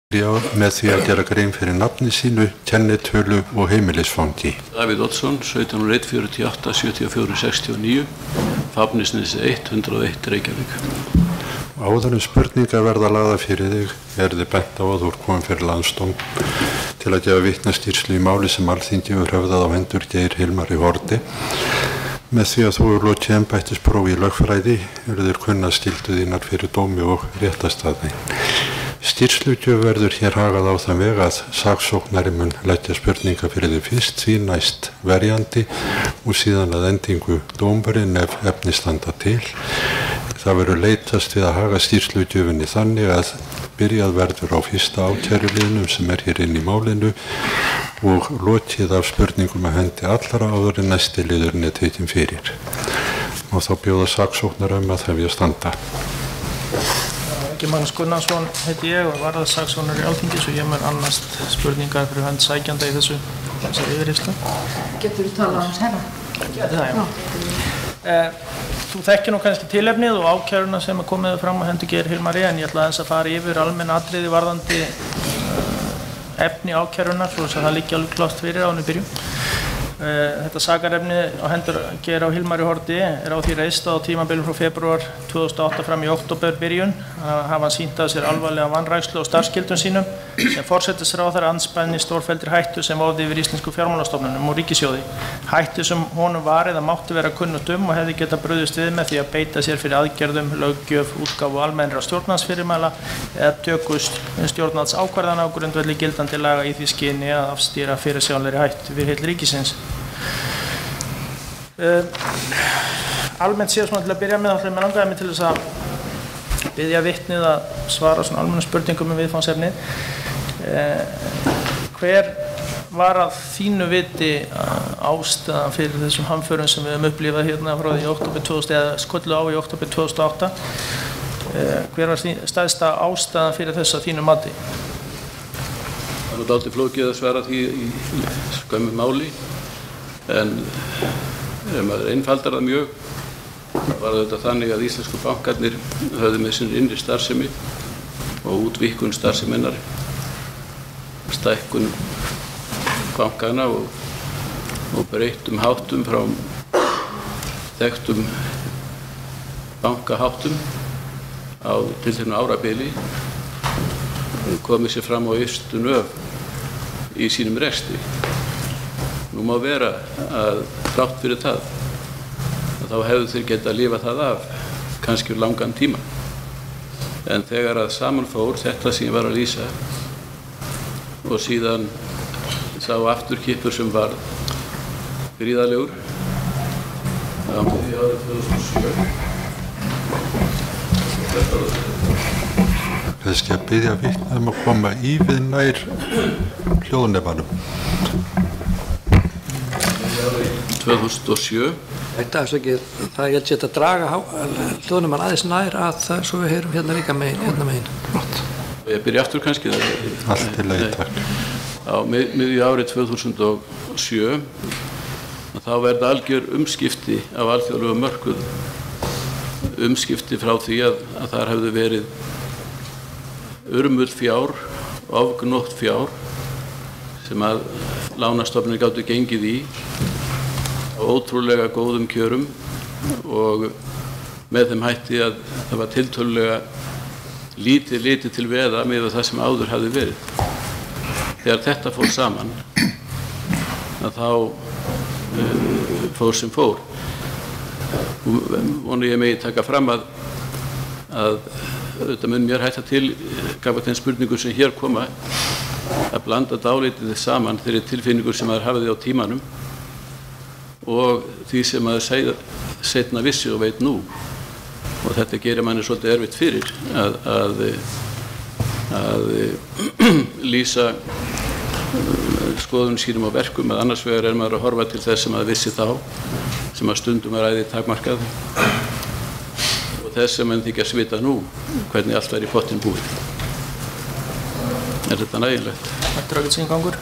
með því að gera grein fyrir nafni sínu, kennitölu og heimilisfangi. Davíð Oddsson, 17.148 7469, Fafnisnes 101 Reykjavík. Áður en spurningar verða lagðar fyrir þig þið bent á að þú komin fyrir landsdóm til að gefa vitnaskýrslu í máli sem Alþingi hefur höfðað á hendur Geir Hilmari Haarde. Með því að þú hefur lokið embættisprófi í lögfræði þér kunna skyldu þínar fyrir dómi og réttarstaði. Skýrslugjöf verður hér hagað á þann veg að saksóknari mun leggja spurningar fyrir þig fyrst, því næst verjandi og síðan að endingu dómurinn ef efni standa til. Það verður leitast við að haga skýrslugjöfinni þannig að byrjað verður á fyrsta ákæruliðnum sem hér inn í málinu og lokið af spurningum að hendi allra áður en næsti liðurinn tekinn fyrir. Og þá bjóða saksóknara að hefja standa. Magnús Gunnarsson heiti ég og varðarsaksóknari Alþingis og ég mun annast spurningar fyrir hönd sækjanda í þessari yfirheyrslu. Getur þú talað um herra? Það, já. Þú þekkir nú kannski tilefnið og ákæruna sem komið fram að hendur Geir Hilmari, en ég ætla aðeins að fara yfir almenn atriði varðandi efni ákærunar svo að það liggi alveg klárt fyrir áður en við byrjum. Þetta sakarefni á hendur Geir Hilmari Haarde á því reist á tímabilinu frá febrúar 2008 fram í október byrjun. Hafa hann sýnt að sér alvarlega vanrækslu á starfsskyldum sínum sem forsætisráðherra andspænis stórfelldri hættu sem vofði yfir íslensku fjármálastofnunum og ríkissjóði. Hættu sem honum var eða mátti vera kunnugt og hefði getað brugðist við með því að beita sér fyrir aðgerðum, löggjöf, útgáfu almennra stjórnvaldsfyrirmæla eða töku stjórnvaldsákvarðana á grundvelli gildandi laga í því skyni að afstýra fyrirsjáanlegri hættu við heill ríkisins. Almennt séð svona til að byrja með þá mig langaði mig til þess að biðja vitnið að svara svona almennum spurningum viðfangsefnið. Hver var að þínu viti ástæðan fyrir þessum hamförum sem við höfum upplifað hérna frá því í október 2000 eða skollu á í október 2008? Hver var stærsta ástæðan fyrir þess að þínu mati? Það er dálítið flókið að svara því í skömmu máli, en ef maður einfaldar það mjög var þetta þannig að íslensku bankarnir höfðu með sinni innri starfsemi og útvíkkun starfseminnar, stækkun bankana og breyttum háttum frá þekktum bankaháttum á tilteknu árabili komið sér fram á ystu nöf í sínum rekstri. Nú má vera að þrátt fyrir það að þá hefðu þeir getað að lifa það af kannski langan tíma. En þegar að saman fór þetta sem ég var að lýsa og síðan sá afturkippur sem var gríðarlegur á því árið 2007. Kannski að biðja vitnið að koma í við nær hljóðnefanum. 2007. Þetta er ekki, það er ekki að draga hljóðnumann aðeins nær að það svo við heyrum hérna líka megin. Ég byrja aftur kannski. Allt til leið, takk. Á miðju árið 2007 þá verða algjör umskipti á alþjóðlegum mörkuðum. Umskipti frá því að þar hefðu verið urmull fjár, ofgnótt fjár sem að lánastofnanir gátu gengið í á ótrúlega góðum kjörum og með þeim hætti að það var tiltölulega lítið til veða með það sem áður hafði verið. Þegar þetta fór saman að þá fór sem fór. Vonu ég megi taka fram að þetta mun mér hætta til gagnvart þeim spurningum sem hér koma að blanda dálítið saman þeirri tilfinningur sem maður hafiði á tímanum og því sem maður seinna vissi og veit nú. Og þetta gerir manni svolítið erfitt fyrir að lýsa skoðunum sínum á verkum, að annars vegar maður að horfa til þess sem maður vissi þá, sem að stundum er æði takmarkað og þess sem mann þykja svita nú, hvernig allt var í pottinn búið. Er þetta nægilegt? Þetta er ágætt síngangur.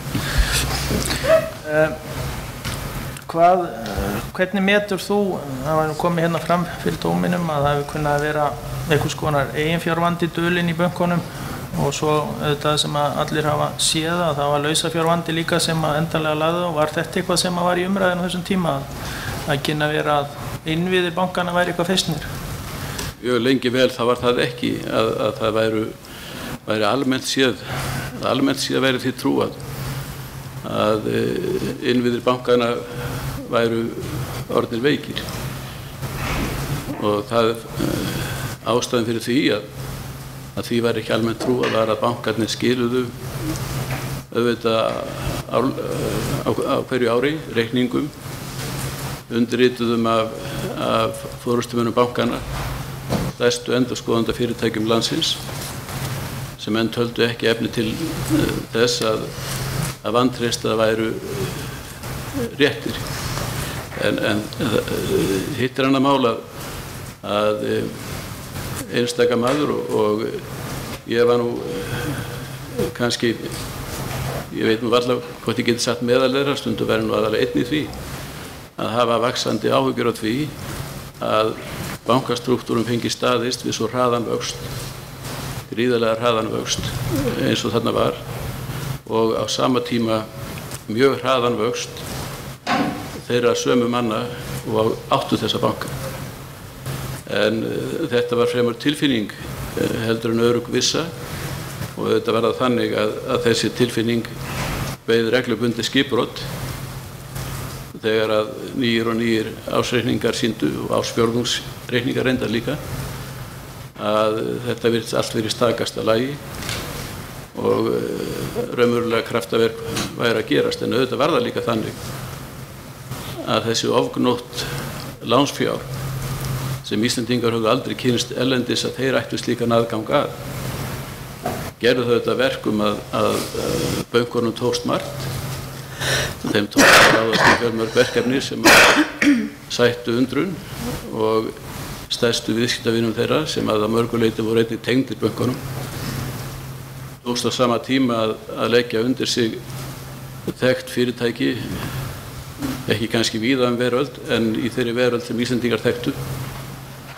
Hvernig metur þú, það var komið hérna fram fyrir dóminum að það hefur kunnað að vera einhvers konar eiginfjárvandi dulinn í bönkunum og svo auðvitað sem að allir hafa séð að það var lausafjárvandi líka sem að endanlega lagði og var þetta eitthvað sem að var í umræðinu á þessum tíma að kynna vera að innviðir bankana væri eitthvað feisnir? Mjög lengi vel það var það ekki að það væri almennt séð væri því trúað að innviðir bankana væru orðnir veikir og það ástæðan fyrir því að því væri ekki almennt trúað var að bankarnir skiluðu auðvitað á hverju ári reikningum undirrituðum af forystumönnum bankana stærstu endurskoðanda fyrirtækjum landsins sem enn töldu ekki efni til þess að vantreysta væru réttir en hitt annað mál að einstaka maður og ég var nú kannski ég veit nú varla hvort ég geti satt meðal þeirra stundum verið nú aðalega einn í því að hafa vaxandi áhyggjur á því að bankastruktúrum fengi staðist við svo hraðan vöxt gríðarlega hraðan vöxt eins og þarna var og á sama tíma mjög hraðan vöxt þeirra sömu manna og áttu þessa banka en þetta var fremur tilfinning heldur en örugg vissa og þetta var það þannig að þessi tilfinning beið reglubundið skipbrot þegar að nýjir ársreikningar sýndu og ársfjórðungsreikningar reyndar líka að þetta virðist allt verið í stakasta lagi og raunverulega kraftaverk væri að gerast en auðvitað var það líka þannig að þessi ofgnótt lánsfjár sem Íslendingar höfðu aldrei kynnst erlendis að þeir ættu slíkan aðgang að gerðu þau þetta verkum að bönkunum tókst margt þeim tókst að ráðast í fjölmörg verkefni sem sættu undrun og stærstu viðskiptavinum þeirra sem að mörgu leyti voru einnig tengdir bönkunum tókst á sama tíma að leggja undir sig þekkt fyrirtæki ekki kannski víða veröld en í þeirri veröld sem Íslendingar þekktu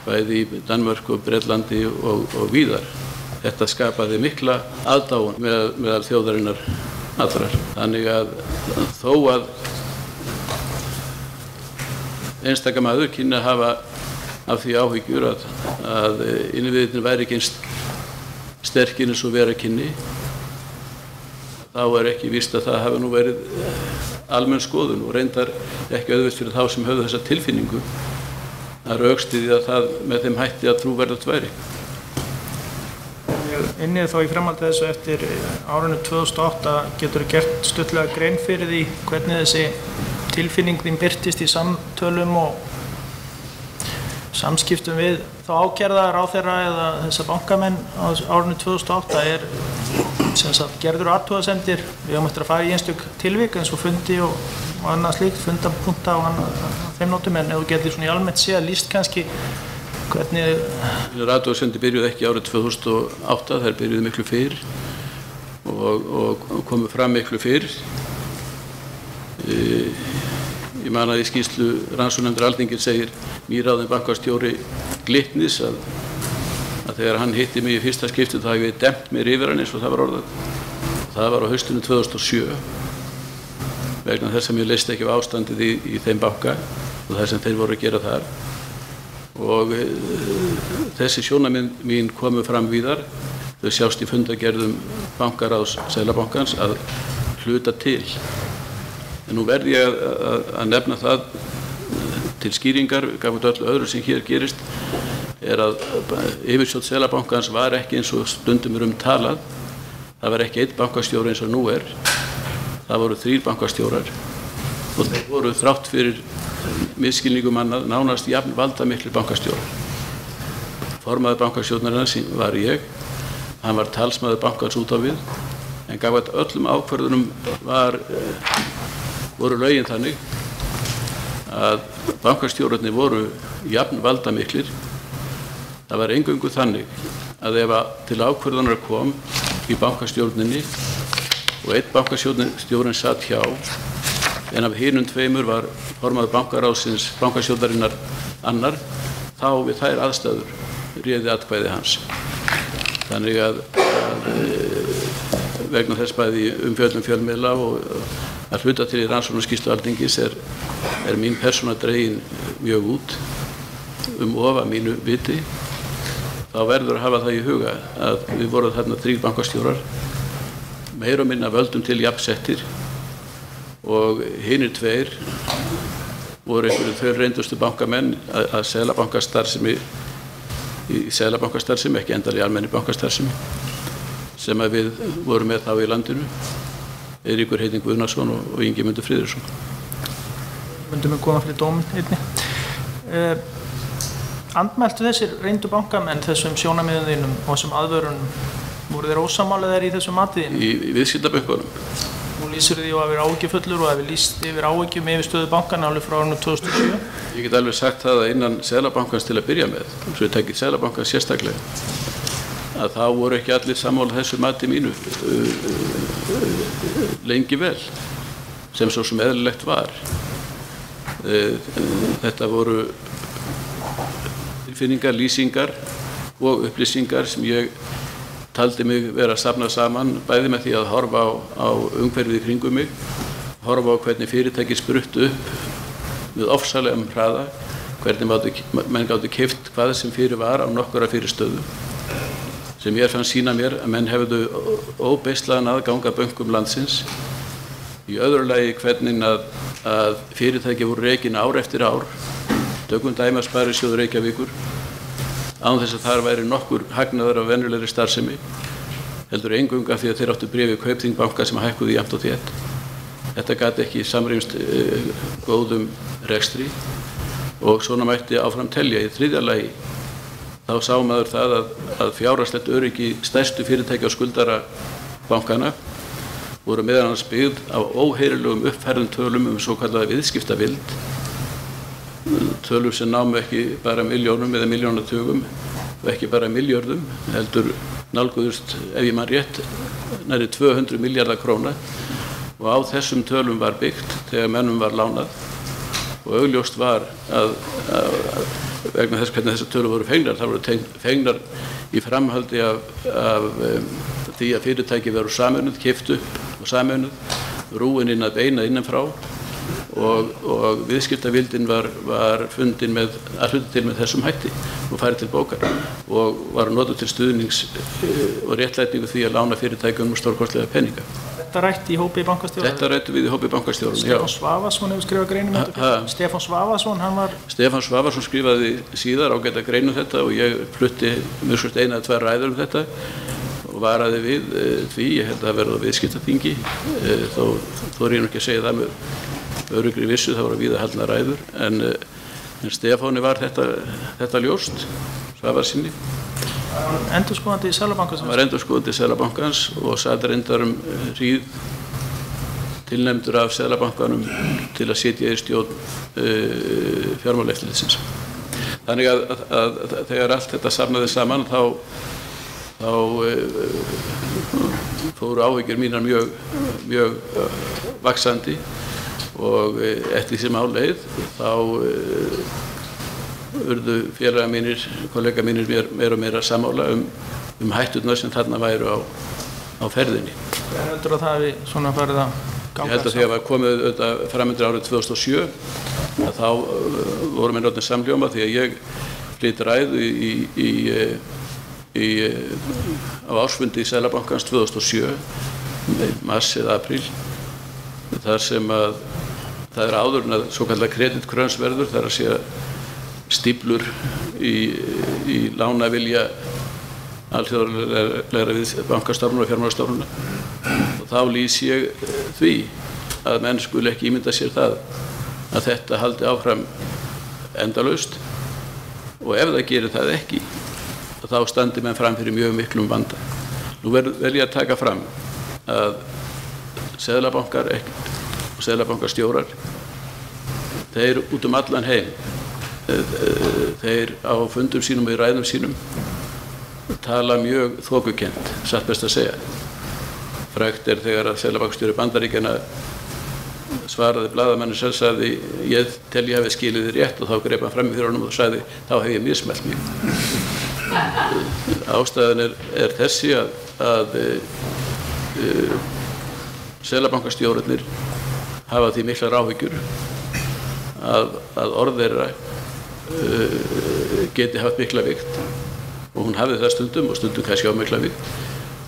bæði í Danmörku, Bretlandi og víðar. Þetta skapaði mikla aðdáun meðal þjóðarinnar allrar. Þannig að þó að einstaka maður kynni að hafa af því áhyggjur að innviðirnir væri ekki eins sterkir eins og vera kynni, þá er ekki víst að það hafi nú verið almenn skoðun og reyndar ekki auðvelt fyrir þá sem höfðu þessa tilfinningu að rökstyðja það með þeim hætti að trúverðugt væri. Innið þá í framhaldi þessu eftir árinu 2008 getur gert stuttlega grein fyrir því hvernig þessi tilfinning þín birtist í samtölum og samskiptum við þá ákærða ráðherra eða þessa bankamenn á árinu 2008 er sem sagt gerður athugasemdir við höfum eftir að fara í einstök tilvik eins og fundi og annað slíkt, fundapunta og annað þeim nótum en ef þú getur svona í almennt séð lýst kannski hvernig athugasemdir byrjuðu ekki árið 2008, þær byrjuðu miklu fyrr og komu fram miklu fyrr. Ég man að í skýrslu rannsóknarnefndar Alþingis segir nýráðinn bankastjóri Glitnis að þegar hann hitti mig í fyrsta skipti þá hef ég dempt mér yfir hann eins og það var orðað. Það var á haustinu 2007 vegna þess að mér leist ekki á ástandið í þeim banka og það sem þeir voru að gera þar. Og þessi sjónarmið mín komu fram víðar, þau sjást í fundagerðum bankaráðs Seðlabankans að hluta til. En nú verð ég að nefna það til skýringar, gagnvart öllu öðru sem hér gerist, er að yfirstjórn Seðlabankans var ekki eins og stundum talað. Það var ekki einn bankastjóri eins og nú er. Það voru 3 bankastjórar og þeir voru þrátt fyrir misskilningum annað nánast jafn valdamiklir bankastjórar. Formaður bankastjórnarinnar var ég, hann var talsmaður bankans út á við, en gagnvart öllum ákvörðunum voru lögin þannig að bankastjórarnir voru jafn valdamiklir. Það var eingöngu þannig að ef til ákvörðunar kom í bankastjórninni og einn bankastjórinn satt hjá en af hinum 2 var formaður bankaráðsins bankastjórnarinnar annar, þá við þær aðstæður réði atkvæði hans. Þannig að vegna þess bæði umfjöllum fjölmiðla og að hluta til í rannsóknarskýrslu Alþingis er mín persóna dregin mjög út of að mínu viti. Þá verður að hafa það í huga að við vorum þarna 3 bankastjórar, meira og minna völdum til jafnsettir og hinir 2 voru einhverju þau reyndustu bankamenn að seðlabankastarfsemi í seðlabankastarfsemi, ekki endilega í almenni bankastarfsemi, sem að við vorum með þá í landinu, Eiríkur Heiting Guðnason og Ingimundur Friðriksson. Myndum við koma fyrir dóminn einnig. Andmæltu þessir reyndu bankamenn þessum sjónarmiðum þínum og þessum aðvörunum, voru þeir ósammála í þessum matiðinu? Í viðskiptabönkunum. Nú lýsir því að vera áhyggjufullur og hefur lýst yfir áhyggjum yfir stöðu bankana alveg frá árinu 2007. Ég get alveg sagt það að innan Seðlabankans til að byrja með, svo ég tekið Seðlabankans sérstaklega, að þá voru ekki allir sammála þessu mati mínu lengi vel, sem svo sem eðlilegt var. Þetta voru tilfinningar, lýsingar og upplýsingar sem ég taldi mig vera að safna saman, bæði með því að horfa á umhverfið í kringum mig, horfa á hvernig fyrirtæki spruttu upp með ofsalegum hraða, hvernig menn gátu keypt hvað sem fyrir var á nokkura fyrirstöðu, sem ég fann sýna mér að menn hefðu óbeislaðan aðgang að bönkum landsins. Í öðru lagi hvernig að fyrirtæki voru rekin ár eftir ár, tökum dæmi að Sparisjóður Reykjavíkur, án þess að þar væri nokkur hagnaður af venjulegri starfsemi, heldur eingöngu af því að þeir áttu bréfi Kaupþing banka sem hækkuðu jafnt og þétt. Þetta gat ekki samrýmst góðum rekstri og svona mætti áfram telja. Í þriðja lagi þá sá maður það að fjárhagslegt öryggi stærstu fyrirtækja og skuldara bankana voru meðal annars byggð á óheyrilegum uppfærðum tölum svokallaða viðskiptavild, tölur sem námu ekki bara milljónum eða milljónatugum og ekki bara milljörðum, heldur nálguðust, ef ég man rétt, nærri 200 milljarða króna, og á þessum tölum var byggt þegar mennum var lánað og augljóst var að vegna þess hvernig þessar tölur voru fengnar, það voru fengnar í framhaldi af því að fyrirtæki veru sameinuð, keypt upp og sameinuð, rúin inn að beina innanfrá og viðskiptavildin var fundin með að hluta til með þessum hætti og farið til bókar og var notuð til stuðnings og réttlætingu því að lána fyrirtækjum stórkostlega peninga. Þetta rætti í hópi bankastjóra? Þetta rætti við í hópi bankastjóra, já. Stefán Svavarsson hefur skrifað grein um þetta? Stefán Svavarsson, hann var... Stefán Svavarsson skrifaði síðar ágæta grein um þetta og ég flutti mjög skort 1 eða 2 ræður um þetta og varaði við því, ég held að það verði á viðskiptaþingi, þó er ég nú ekki að segja það með öruggri vissu, það voru víða haldnar ræður, en Stefáni var þetta ljóst, Svavarsinni. Endurskoðandi í Seðlabankans? Hann var endurskoðandi í Seðlabankans og sat reyndar hríð tilnefndur af Seðlabankanum til að sitja í stjórn fjármálaeftirlitsins. Þannig að þegar allt þetta safnaði saman þá fóru áhyggjur mínar mjög vaxandi og eftir því sem á leið þá urðu félaga mínir, kollega mínir meira og meira sammála um hætturnar sem þarna væru á ferðinni. En heldur að það hafi svona farið að ganga? Ég held að þegar var komið framundir árið 2007 að þá voru menn orðnir samhljóma því að ég flyt ræðu á ársfundi í Seðlabankans 2007, mars eða apríl, þar sem að það er áður en að svokallega kreditkrönsverður, þar að segja stíflur í lánavilja alþjóðlegra við bankastofnun og fjármálastofnun og þá lýs ég því að menn skuli ekki ímynda sér það að þetta haldi áfram endalaust og ef það gerir það ekki þá standi menn fram fyrir mjög miklum vanda. Nú vel ég að taka fram að seðlabankar og seðlabankastjórar þeir út allan heim þeir á fundum sínum og í ræðum sínum tala mjög þokukent, satt best að segja. Frægt er þegar að seðlabankastjóri Bandaríkjanna svaraði blaðamanninn sem sagði ég tel ég hafi skilið þið rétt og þá greip hann fram í fyrir honum og sagði þá hef ég mismælt mig. Ástæðan er þessi að seðlabankastjórarnir hafa því miklar áhyggjur að orð þeirra geti haft mikla vigt, og hún hafði það stundum og stundum kannski á mikla vigt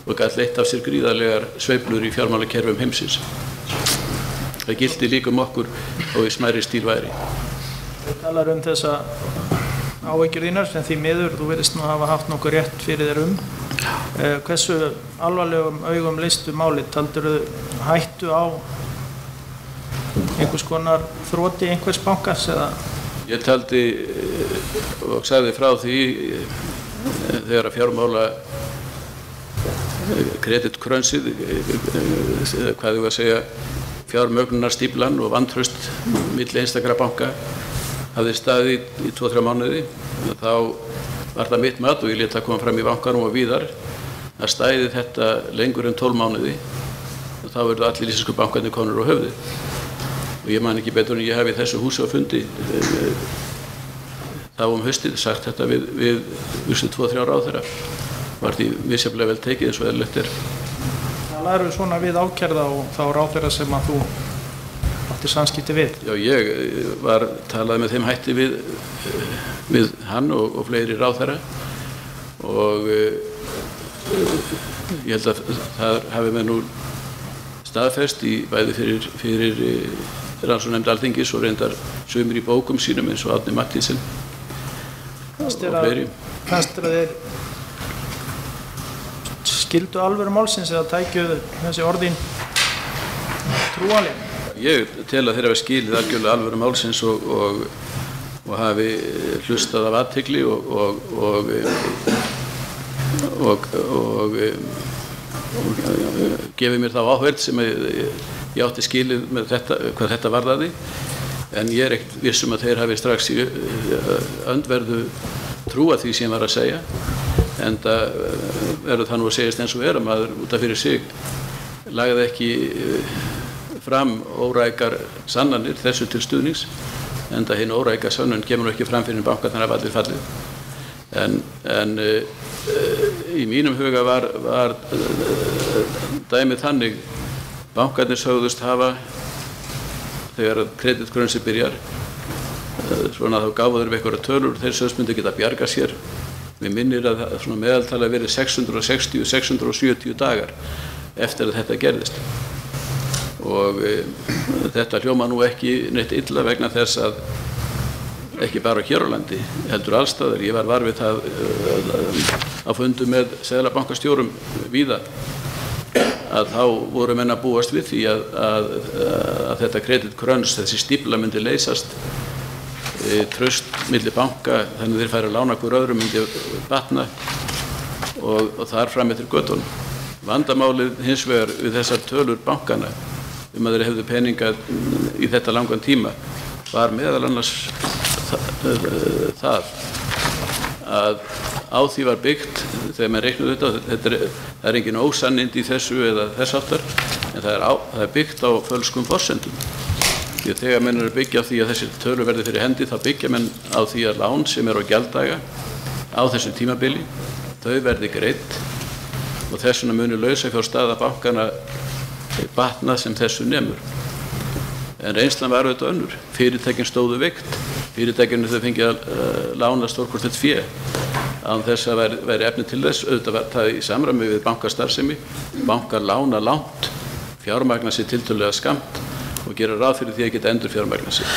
og gat leitt af sér gríðarlegar sveiflur í fjármálakerfum heimsins. Það gildi líka okkur og í smærri stíl væri. Þú talar þessa áhyggjur þínar sem því miður þú virðist nú hafa haft nokkuð rétt fyrir þér Hversu alvarlegum augum leystu málið? Taldurðu hættu á einhvers konar þroti einhvers bankans eða? Ég taldi og sagði frá því þegar að fjármála kreditkrönsið, hvað ég var að segja, fjármögnunarstíflan og vantraust milli einstakra banka hafði staðið í 2-3 mánuði. Þá var það mitt mat og ég lét það koma fram í bankanum og víðar að stæði þetta lengur en 12 mánuði og þá verður allir íslensku bankarnir komnir á höfði. Og ég man ekki betur en ég hef í þessu húsi á fundi þá haustið sagt þetta við 2-3 ráðherra. Var því misjafnlega vel tekið eins og eðlilegt er. Talaðu svona við ákærða og þá ráðherra sem að þú átti samskipti við? Já, ég talaði með þeim hætti við hann og fleiri ráðherra og ég held að það hafi með nú staðfest í bæði fyrir rannsóknarnefnd Alþingis og reyndar sumir í bókum sínum eins og Árni Matthíasson og fleiri. Fannst þér að þeir skildu alvöru málsins eða tækju þessi orðin trúanleg? Ég tel að þeir hafa skilið algjörlega alvöru málsins og hafi hlustað af athygli og gefið mér þá áheyrn sem ég átti skilið með þetta, hvað þetta varðaði, en ég ekkert viss að þeir hafi strax í öndverðu trúa því sem ég var að segja, en það verður það nú að segjast eins og að maður út af fyrir sig lagði ekki fram órækar sannanir þessu til stuðnings, enda hinn óræka sönnun kemur ekki fram fyrir bankarnir af allir fallið. En í mínum huga var dæmið þannig, bankarnir sögðust hafa, þegar kreditkrönsi byrjar, svona þá gáfu þeir einhverjar tölur, þeir sögðust myndi geta bjarga sér. Mér minnir að svona meðaltali hafi verið 660-670 dagar eftir að þetta gerðist. Og þetta hljóma nú ekki neitt illa vegna þess að ekki bara hér á landi, heldur allstaðar. Ég var við það að fundi með seðlabankastjórum víða að þá voru menn að búast við því að þetta kreditkröns, þessi stífla myndi leysast, traust milli banka, þannig þeir færu að lána hver öðrum myndi batna og þar fram eftir göttunum. Vandamálið hins vegar við þessar tölur bankana að þeir hefðu peninga í þetta langan tíma var meðal annars það að á því var byggt, þegar maður reiknaði þetta, það er engin ósannindi í þessu eða þess áttar, en það er byggt á fölskum forsendum. Því að þegar menn eru að byggja á því að þessi tölur verði fyrir hendi, þá byggja menn á því að lán sem eru á gjalddaga á þessu tímabili, þau verði greidd og þess vegna muni lausafjárstaða bankana batna sem þessu nemur. En reynslan var auðvitað önnur. Fyrirtækin stóðu veikt, fyrirtækinu þau fengið að lána stórkostlegt fé án þess að væri efni til þess. Auðvitað var það í samræmi við bankastarfsemi. Bankar lána langt, fjármagna sig tiltölulega skammt og gera ráð fyrir því að geta endur fjármagna sig.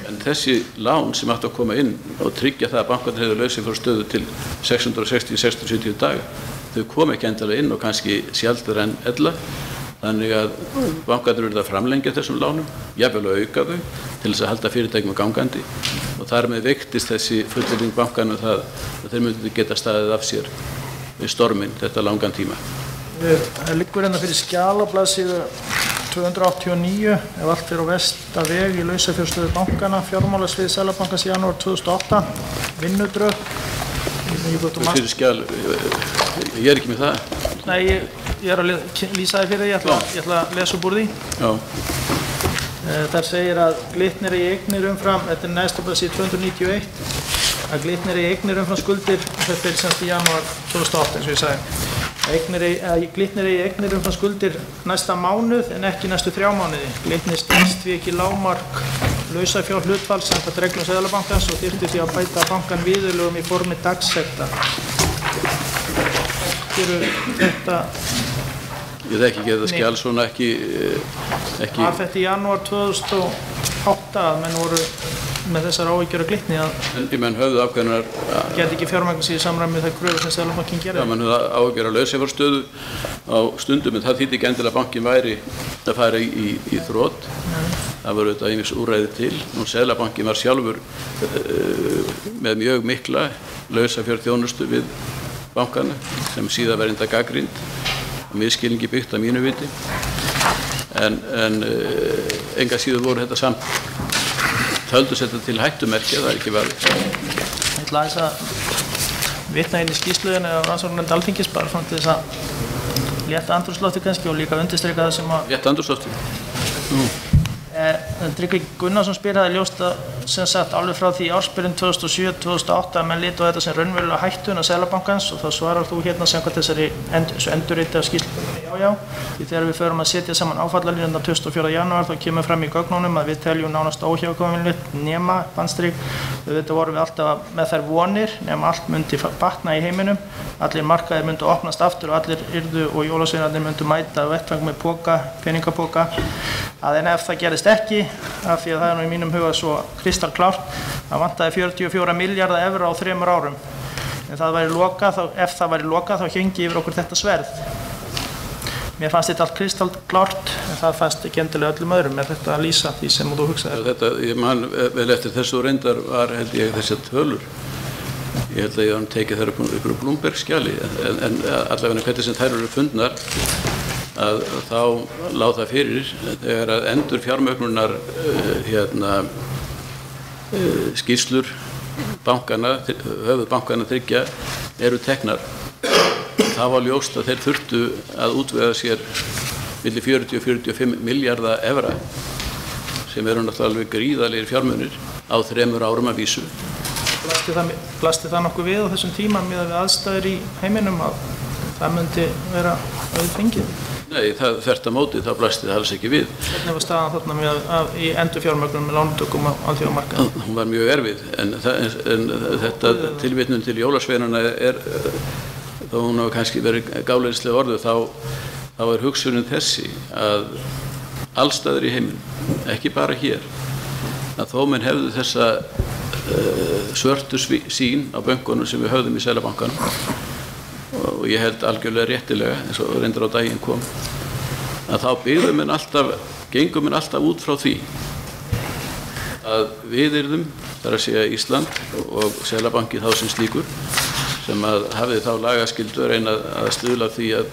En þessi lán sem átti að koma inn og tryggja það að bankarnir hefðu lausið fyrir stöðu til 660-670 daga, þau kom ekki endilega inn og kannski sjaldar en ella. Þannig að bankarnir verða að framlengja þessum lánum, jafnvel að auka þau til þess að halda fyrirtækjum gangandi og þar með veiktist þessi fullyrðing bankana það að þeir myndu geta staðið af sér við storminn þetta langan tíma. Það liggur hérna fyrir skjalablaðsíðu 289 ef allt er á versta veg í lausafjárstöðu bankana, fjármálasvið Seðlabankans í janúar 2008, vinnudrög. Fyrir skjal, ég er ekki með það. Nei, ég er að lýsa þið fyrir því, ég ætla að lesa upp úr því. Já. Þar segir að Glitnir eigi eignir umfram, þetta er næsta blaðsíðu 291, að Glitnir eigi eignir umfram skuldir, þetta er semst í janúar 2008 eins og ég sagði. Glitnir eigi eignir umfram skuldir næsta mánuð en ekki næstu 3 mánuði. Glitnir stenst því ekki lágmark lausafjárhlutfall samkvæmt reglum Seðlabankans og þyrfti því að bæta bankann viðurlögum í formi dagsekta. Þetta Ég þekki ekki þetta skjal svona ekki var þetta í janúar 2008 að menn voru með þessar áhyggjur af Glitni að menn höfðu ákveðnar geti ekki fjármagn sig í samræmi með þær kröfur sem Seðlabankinn gerði. menn höfðu áhyggjur af lausafjárstöðu á stundum en það þýddi ekki endilega að bankinn væri að fara í þrot. Það voru auðvitað ýmis úrræði til. Nú Seðlabankinn var sjálfur með mjög mikla lausafjárþjónustu við bankana sem síðan var enda gagnrýnd og misskilningi byggt að mínu viti en enga síður voru þetta samt töldu þetta til hættumerkja, það er ekki valið. Ég ætla aðeins að vitna inn í skýrsluðinni af rannsóknarnefnd Alþingis bara svona til þess að létta andrúmslofti kannski og líka undirstrika það sem að Létta andrúmslofti? Tryggvi Gunnarsson spyr það ljóst að sem sagt alveg frá því ársbyrjun 2007-2008 að menn litu á þetta sem raunverulega hættuna Seðlabankans og þá svarar þú hérna samkvæmt þessari endurriti af skýrslunni já. Því þegar við förum að setja saman áfallalínuna 24. janúar þá kemur fram í gögnunum að við teljum nánast óhjákvæmilegt nema bandstrik. Þetta vorum við alltaf með þær vonir nema allt myndi batna í heiminum. Allir markaðir myndu opnast aftur og allir yrðu og jólasveinarnir myndu mæta vettvang með póka, peningapoka. En ef það gerist ekki, af því að það er nú í mínum huga svo kristalklárt, það vantaði 44 milljarða evra á 3 árum. En það væri lokað, ef það væri lokað þá hengi yfir okkur þetta sverð. Mér fannst þetta allt kristalklárt, en það fannst ekki endilega öllum öðrum með þetta að lýsa því sem þú hugsaðir. Ég man vel eftir þessu reyndar var held ég þessar tölur. Ég held að ég var tekið þær upp úr Bloomberg-skjali, en allavega hvernig sem þær eru fundnar, að þá lá það fyrir þegar að endur fjármögnunar skýrslur bankana, höfuð bankana þriggja eru teknar. Það var ljóst að þeir þurftu að útvega sér milli 40 og 45 milljarða evra sem eru náttúrulega alveg gríðarlegir fjármunir á 3 árum að vísu. Blasti það nokkuð við á þessum tíma miðað við aðstæður í heiminum að það myndi vera auðfengið? Nei, þvert á móti, það blasti það alls ekki við. Hvernig var staðan þarna í endurfjármögnun með lántökum á alþjóðamarkaði? Hún var mjög erfið, en þetta tilvitnun til jólasveinana þó hún hafa kannski verið gáleiðislega orðuð, þá er hugsunin þessi að allstaðar í heiminum, ekki bara hér, að þó menn hefðu þessa svörtu sýn á bönkunum sem við höfðum í Seðlabankanum og ég held algjörlega réttilega eins og reyndar á daginn kom að þá gengum menn alltaf út frá því að við yrðum, þar að segja Ísland og Seðlabanki þá sem slíkur sem að hafið þá lagaskyldu að reyna að stuðla því að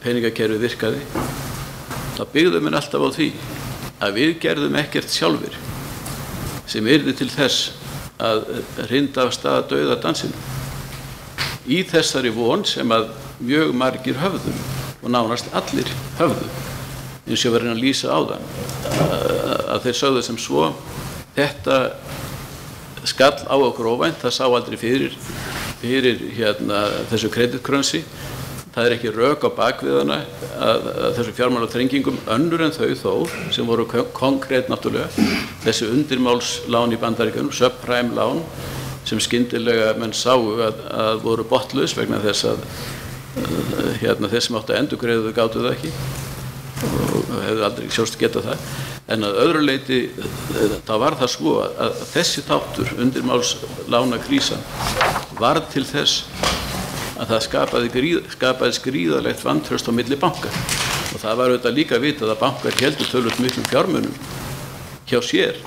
peningakerfið virkaði, þá byggðum menn alltaf á því að við gerðum ekkert sjálfir sem yrði til þess að hrinda af stað dauðadansinn í þessari von sem að mjög margir höfðu og nánast allir höfðu eins og ég var að reyna að lýsa á það að þeir sögðu sem svo þetta skall á okkur óvænt, það sá aldrei fyrir þessu kreditkrönsi, það er ekki rök á bakviðana að þessu fjármálaþrengingum önnur en þau þó sem voru konkrét náttúrulega þessi undirmálslán í Bandaríkjunum, subprime lán sem skyndilega menn sáu að voru botnlaus vegna þess að þeir sem áttu að endurgreiða þau gátu það ekki og hefðu aldrei sjálfst getað það. En að öðru leyti þá var það svo að þessi þáttur undirmálslánakrísan varð til þess að það skapaði gríðarlegt vantraust á milli banka og það var auðvitað líka vitað að bankar héldu töluvert miklum fjármunum hjá sér,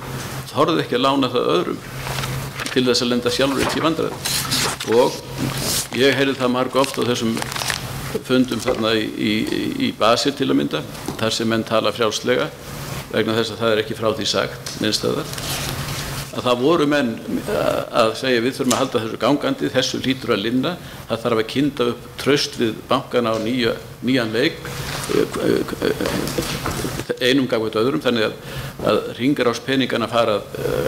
þorðu ekki að lána það öðrum til þess að lenda sjálfur ekki í vandræðum og ég heyrði það margoft á þessum fundum þarna í Basel til að mynda þar sem menn tala frjálslega vegna þess að það er ekki frá því sagt minnstæðar að það voru menn að segja við þurfum að halda þessu gangandi, þessu hlýtur að linna, það þarf að kynda upp traust við bankana á nýjan leik einum gangveit öðrum þannig að hringarás peningana fara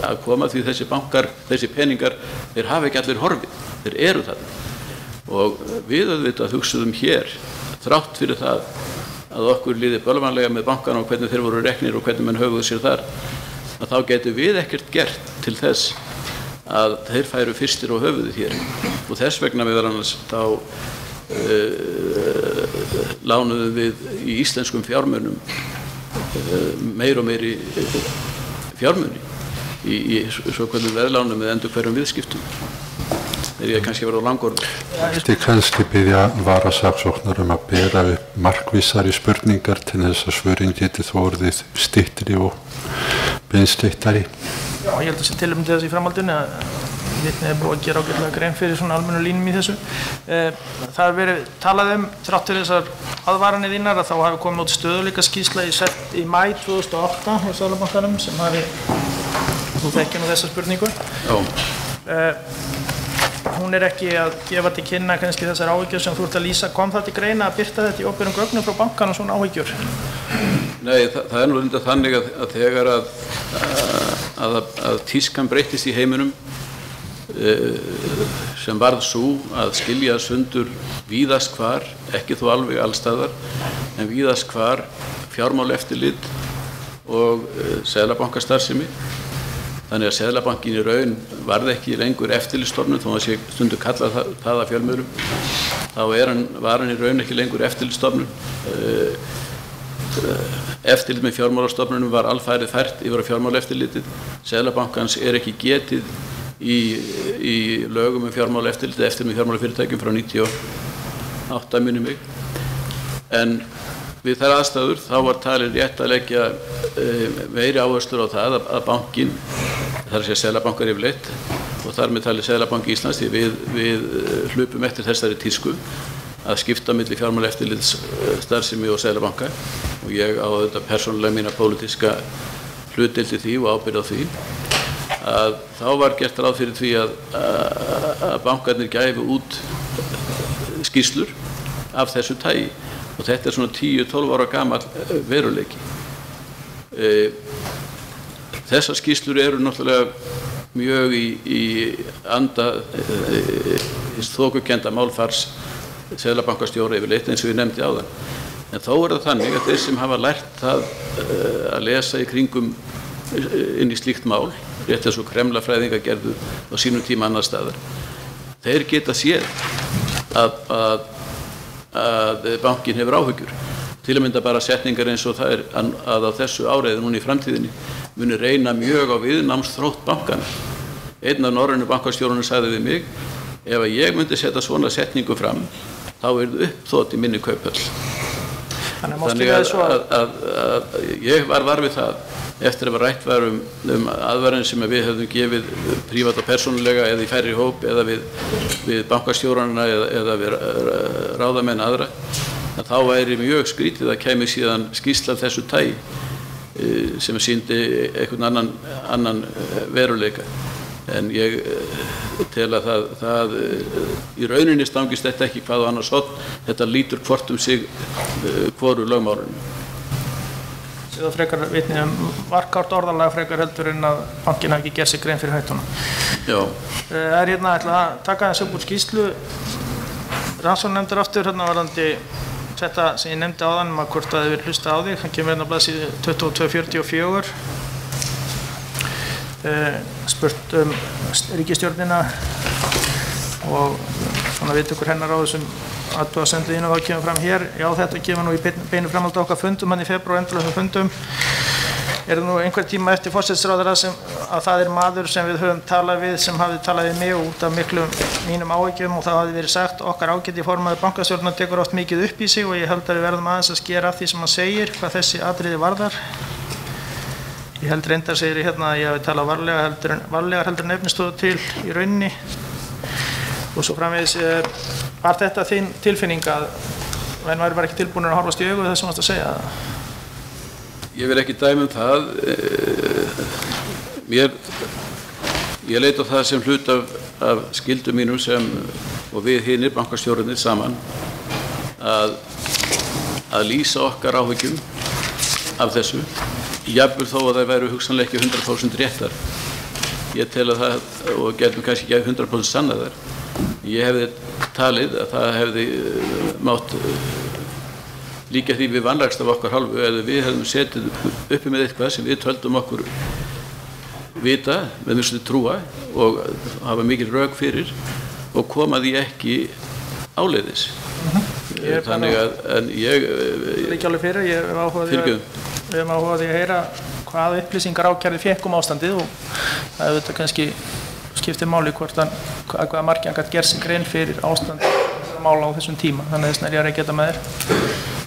að koma því þessi peningar, þeir hafa ekki allir horfið, þeir eru þarna og við auðvitað hugsuðum hér þrátt fyrir það að okkur líði bölvanlega með bankana og hvernig þeir voru reknir og hvernig menn höguðu sér þar, að þá getum við ekkert gert til þess að þeir færu fyrstir á höfuðið hér. Og þess vegna meðal annars þá lánuðum við í íslenskum fjármunum meir og meiri fjármuni í svokvöldum veðlánum með endur hverjum viðskiptum. Þegar ég kannski verið á langorð. Þið kannski biðja varasaksóknar að bera upp markvissari spurningar til þess að svörin geti þó orðið styttri og beinstyttari. Já, ég held að sé tilefni til þess í framhaldinu að vitnið búið að gera ágætlega grein fyrir svona almennu línum í þessu. Það hefur verið talað þrátt fyrir þessar aðvaranir þínar að þá hafi komið út stöðugleikaskýrsla í maí 2008 hjá Seðlabankanum sem hafi, þú þekkir nú þessa spurningu. Já. Hún ekki að gefa til kynna kannski þessar áhyggjur sem þú ert að lýsa. Kom það til greina að birta þetta í opinberum gögnum frá bankanum svona áhyggjur? Nei, það nú reyndar þannig að þegar að tískan breyttist í heiminum sem varð sú að skilja sundur víðast hvar, ekki þó alveg allstaðar, en víðast hvar fjármálaeftirlit og seðlabankastarfsemi. Þannig að Seðlabankinn í raun varð ekki lengur eftirlitsstofnun, þó að sé stundu kallað það að fjölmiðlum, þá var hann í raun ekki lengur eftirlitsstofnun. Eftirlit með fjármálastofnunum var alfarið fært yfir á fjármálaeftirlitið. Seðlabankans ekki getið í lögum fjármálaeftirlitið eftir með fjármálafyrirtækjum frá 98 minnir mig. En við þær aðstæður þá var talið rétt að leggja meiri áherslur á það að bankinn, það að segja Seðlabankar yfirleitt og þar með talið Seðlabanki Íslands, því við hlupum eftir þessari tísku að skipta milli fjármálaeftirlits starfsemi og Seðlabanka og ég á þetta persónulega mína pólitíska hlutdeild í því og ábyrgð á því, að þá var gert ráð fyrir því að bankarnir gæfu út skýrslur af þessu tagi. Og þetta svona 10-12 ára gamall veruleiki. Þessar skýrslur eru náttúrulega mjög í anda þokukennda málfars seðlabankastjóra yfirleitt eins og ég nefndi áðan. En þó það þannig að þeir sem hafa lært það að lesa í kringum inn í slíkt mál, rétt eins og kremlafræðingar gerðu á sínum tíma annar staðar, þeir geta séð að bankinn hefur áhyggjur. Til að mynda bara setningar eins og það að á þessu ári eða núna í framtíðinni muni reyna mjög á viðnámsþrótt bankana. Einn af norrænu bankastjórunum sagði við mig, ef að ég myndi setja svona setningu fram, þá yrðu uppþot í minni kauphöll. Þannig að ég var við það eftir að rætt var aðvarin sem við hefðum gefið prívat og persónulega eða í færri hóp eða við bankastjórana eða við ráðamenn aðra, að þá væri mjög skrítið að kæmi síðan skýrsla af þessu tagi sem sýndi einhvern annan veruleika. En ég tel að það í rauninni stangist þetta ekki hvað og annars hótt, þetta lítur hvort sig hvoru lögmálinu. Það frekar vitni varkárt orðalega frekar heldur en að bankinn hafi ekki gert sig grein fyrir hættuna. Já. Það hérna ætla að taka þessu upp úr skýrslu rannsóknarnefndar aftur varðandi þetta sem ég nefndi áðan hvort það hefur hlusta á því, það kemur hérna á blaðsíðu 2244 spurt ríkisstjórnina og svona veit ykkur hennar á þessum athugasemdum þínum þá kemur fram hér. Já, þetta kemur nú í beinu framhaldi okkar fundum hann í febrúar, endalausum fundum. Það nú einhver tíma eftir forsætisráðherra að það maður sem við höfum talað við sem hafði talað við mig út af miklum mínum áhyggjum og það hafði verið sagt okkar ágæti formaður bankastjórnar tekur oft mikið upp í sig og ég held að við verðum aðeins að skera af því sem hann segir hvað þessi atriði varðar. Ég held reyndar segir ég hérna að ég hafi talað varlegar heldur en efnistöðu til í rauninni og svo framvegis var þetta þín tilfinning að menn væri bara ekki tilbúinir að horfast í augu þess að varst að segja það? Ég vil ekki dæma það. Ég leit á það sem hlut af skyldum mínum og við hinir bankastjórarnir saman að lýsa okkar áhyggjum af þessu, jafnvel þó að það væru hugsanlega ekki 100% réttar. Ég tel að það, og getum kannski ekki 100% sannaðar, ég hefði talið að það hefði mátt líka því við vanrækst af okkar hálfu eða við hefðum setið uppi með eitthvað sem við töldum okkur vita, með mjög trúa og hafa mikil rök fyrir og koma því ekki áleiðis. Þannig að en ég ekki alveg fyrir, ég hef áhuga því að heyra hvaða upplýsingar ákærði fékk ástandið og það hefur þetta kannski skiptir máli hvaða margir hann gæti gerð sig grein fyrir ástandi mála á þessum tíma, þannig að þess vegna er ég að rekja þetta með þér.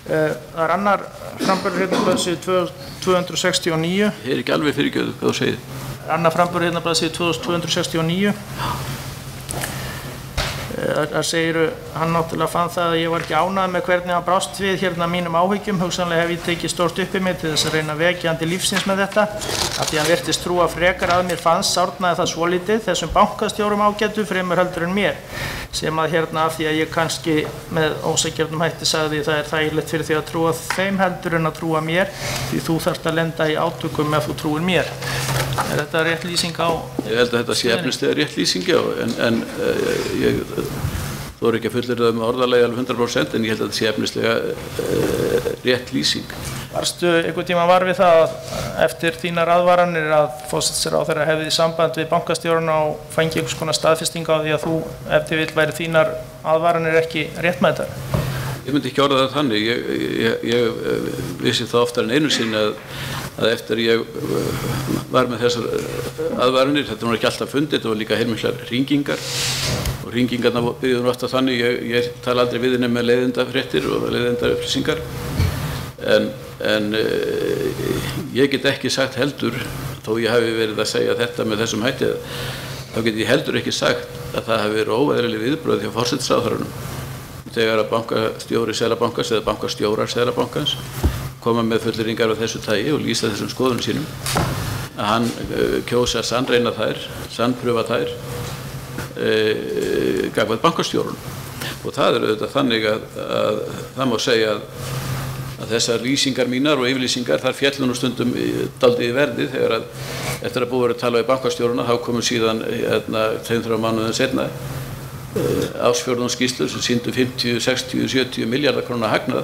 Það er annar framburður hérna á blaðsíðu 269. Ég er ekki alveg fyrirgefðu hvað þú segir. Annar framburður hérna á blaðsíðu 269. Það segir hann náttúrulega fann það að ég var ekki ánægður með hvernig hann brást við hérna mínum áhyggjum. Hugsanlega hef ég tekið stórt upp í mig til þess að reyna að vekja hann til lífsins með þetta. Af því hann virtist trúa frekar að mér fannst sárnaði það svolítið þessum bankastjórum ágætu fremur heldur en mér. Sem að hérna af því að ég kannski með ósækjörnum hætti sagði það er þægilegt fyrir því að trúa þeim heldur en að trúa mér því þú þarft að lenda í átökum ef þú trúir mér. Er þetta rétt lýsing á? Ég held að þetta sé efnislega rétt lýsing á en ég þori ekki að fullyrða með orðalagi alveg 100% en ég held að þetta sé efnislega rétt lýsing. Varstu einhvern tíma var við það eftir þínar aðvaranir að forsætisráðherra hefði samband við bankastjórana og fengi einhvers konar staðfesting á því að þú ef þið vill væri þínar aðvaranir ekki réttmætar? Ég myndi ekki orða það þannig. Ég vissi það oftar en einu sinni að eftir ég var með þessar aðvaranir, þetta var ekki alltaf fundið, þetta var líka heilmiklar hringingar og hringingarna byrjuðu ofta þannig, ég tala aldrei við henni með leiðindafréttir og leiðindaupplýsingar en ég get ekki sagt heldur, þó ég hafi verið að segja þetta með þessum hætti, þá get ég heldur ekki sagt að það hafi verið óeðlileg viðbrögð hjá forsætisráðherranum þegar að bankastjóri Seðlabankans eða bankastjórar Seðlabankans koma með fullyrðingar af þessu tagi og lýsa þessum skoðunum sínum að hann kjósi að sannreyna þær, sannpröfa þær gagnvart bankastjórunum og það er auðvitað þannig að það má segja að þessar lýsingar mínar og yfirlýsingar þar féllu nú stundum dálítið í verði þegar að eftir að búið að tala við bankastjóruna þá komum síðan 2-3 mánuðum seinna ársfjórðungsskýrslur sem sýndu 50, 60, 70 miljardar króna hagnað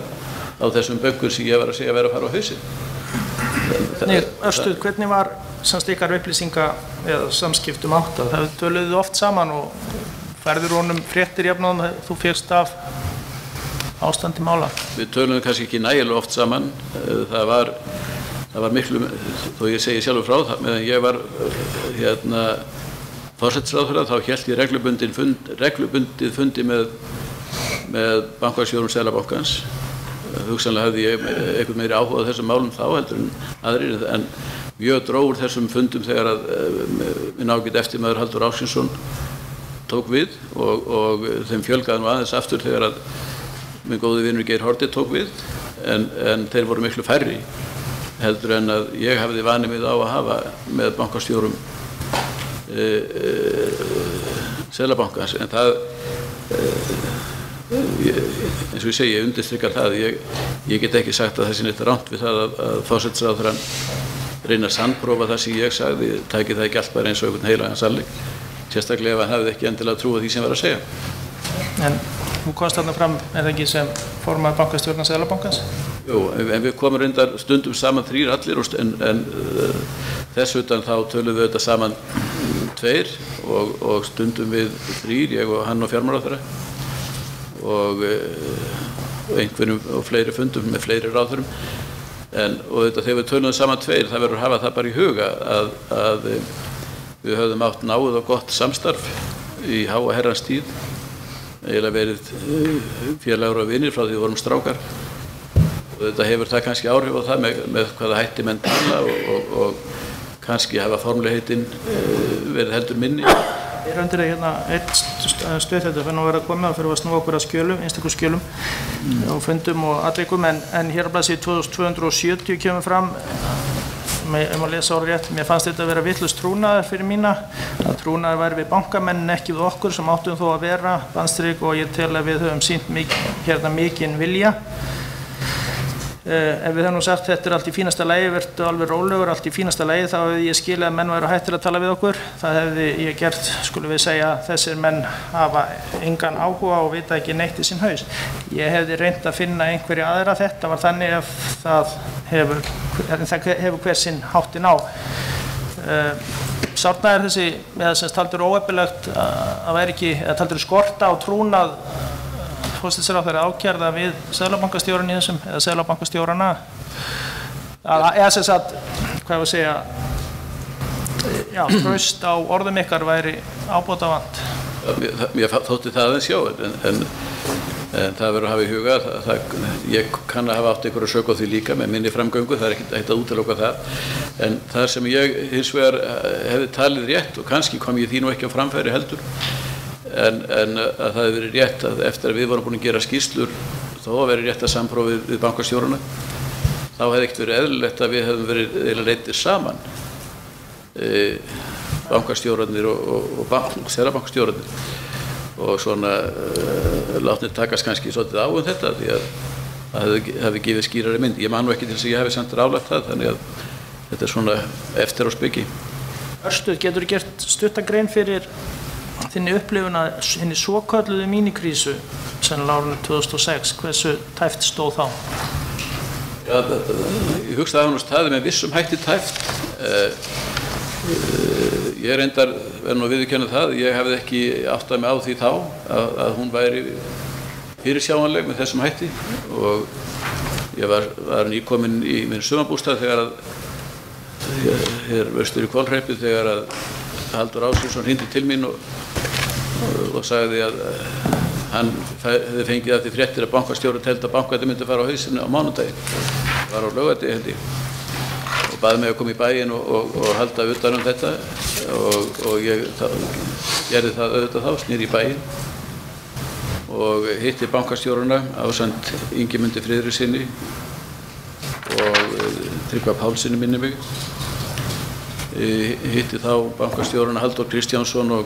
á þessum bönkum sem ég var að segja að vera að fara á hausinn. Örstuð, hvernig var ykkar upplýsinga eða samskiptum áttað? Það töluðu oft saman og færður honum fréttir jafnóðum að þú fékkst af ástandi mála? Við töluðum kannski ekki nægilega oft saman. Það var miklu, þó ég segi sjálfur frá það, meðan ég var forsætisráðherra þá hélt ég reglubundið fundi með bankastjórum Seðlabankans. Hugsanlega hefði ég eitthvað meiri áhuga á þessum málum þá heldur en aðrir en mjög dró úr þessum fundum þegar að minn ágæti eftirmaður Halldór Ásgrímsson tók við og þeim fjölgaði nú aðeins aftur þegar að minn góði vinur Geir Haarde tók við en þeir voru miklu færri heldur en að ég hafði vanið mig á að hafa með bankastjórum Seðlabankans en það eins og ég segi, ég undirstrikar það ég get ekki sagt að það sé neitt rangt við það að forsætisráðherrann reyna að sannprófa það sem ég sagði tæki það ekki allt bara eins og einhvern heilagan sannleik sérstaklega ef hann hefði ekki endilega trúað því sem var að segja. En þú komst þarna fram er það ekki sem formaður bankastjórnar Seðlabankans? Jú, en við komum reyndar stundum saman 3 allir en þess utan þá tölum við þetta saman 2 og stundum við 3, ég og hann og fjármálaráðherra og einhverjum og fleiri fundum með fleiri ráðherrum og þetta þegar við tölum saman 2 það verður að hafa það bara í huga að við höfðum átt náið og gott samstarf í háa herrans tíð eiginlega verið félagar og vinir frá því við vorum strákar og þetta hefur það kannski áhrif á það með hvaða hætti menn tala og kannski hafa formulegheitin verið heldur minni. Ég er undir hérna eitt stöð þetta fyrir að vera að koma og fyrir að snúa okkur að skjölum, einstaklega skjölum og fundum og atvikum en hér á blaðsíðu 2270 kemur fram ef maður lesa orðið rétt, mér fannst þetta að vera vitlaus trúnaður fyrir mína að trúnaður væri við bankamenn en ekki við okkur sem áttum þó að vera bandstrik og ég tel að við höfum sýnt mikinn vilja Ef við höfum sagt þetta allt í fínasta lagi, verður alveg rólegur, allt í fínasta lagi, þá hefði ég skilið að menn væru hættir að tala við okkur. Það hefði ég gert, skulum við segja, þessir menn hafa engan áhuga og vita ekki neitt í sinn haus. Ég hefði reynt að finna einhverja aðra, þetta var þannig að það hefur hver sinn háttinn á. Sárnaði þessi, eða sem taldur óeppilegt að væri ekki, eða taldur skorta á trúnað forsætisráðherra ákærða við seðlabankastjórann í þessum, eða seðlabankastjórana, eða sem sagt, hvað ég að segja, já, traust á orðum ykkar væri ábótavant. Mér þótti það aðeins já, en það verður að hafa í huga ég kann að hafa átt einhverja sök á því líka með minni framgöngu, það ekki að útiloka það, en það sem ég hins vegar hefði talið rétt og kannski kom ég því nú ekki á framfæri heldur, en að það hefði verið rétt að eftir að við vorum búin að gera skýrslur þó að verið rétt að samprófi við bankastjórana, þá hefði ekkert verið eðlilegt að við hefðum verið reyndir saman, bankastjórarnir og seðlabankastjórarnir, og svona látnir takast kannski svolítið á þetta því að það hefði gefið skýrari mynd. Ég man nú ekki til þess að ég hefði samt ráðlagt það, þannig að þetta svona eftir á speki. Örstuð, getur þú gert stuttagrein fyrir þinni upplifun að hinni svokölluðu mínikrísu sem árinu 2006, hversu tæft stóð þá? Já, ég hugsa að það er með vissum hætti tæft. Ég reyndar verð nú að viðurkenna það, ég hefði ekki áttað mig á því þá að hún væri fyrirsjáanleg með þessum hætti, og ég var nýkominn í minn sumarbústað þegar að hér vestur í Hvolhreppi þegar að Halldór Ásgrímsson hringdi til mín og sagði að hann hefði fengið að því fréttir að bankastjóri teldi að bankvætti myndi fara á hausinu á mánudaginn, var á laugardegi held ég, og baði mig að koma í bæinn og halda utan um þetta, og ég gerði það auðvitað þá, snýr í bæinn og hitti bankastjóruna ásamt Ingimundi Friðrikssyni og Tryggva Pálssyni minni mig, hitti þá bankastjóruna Halldór Kristjánsson og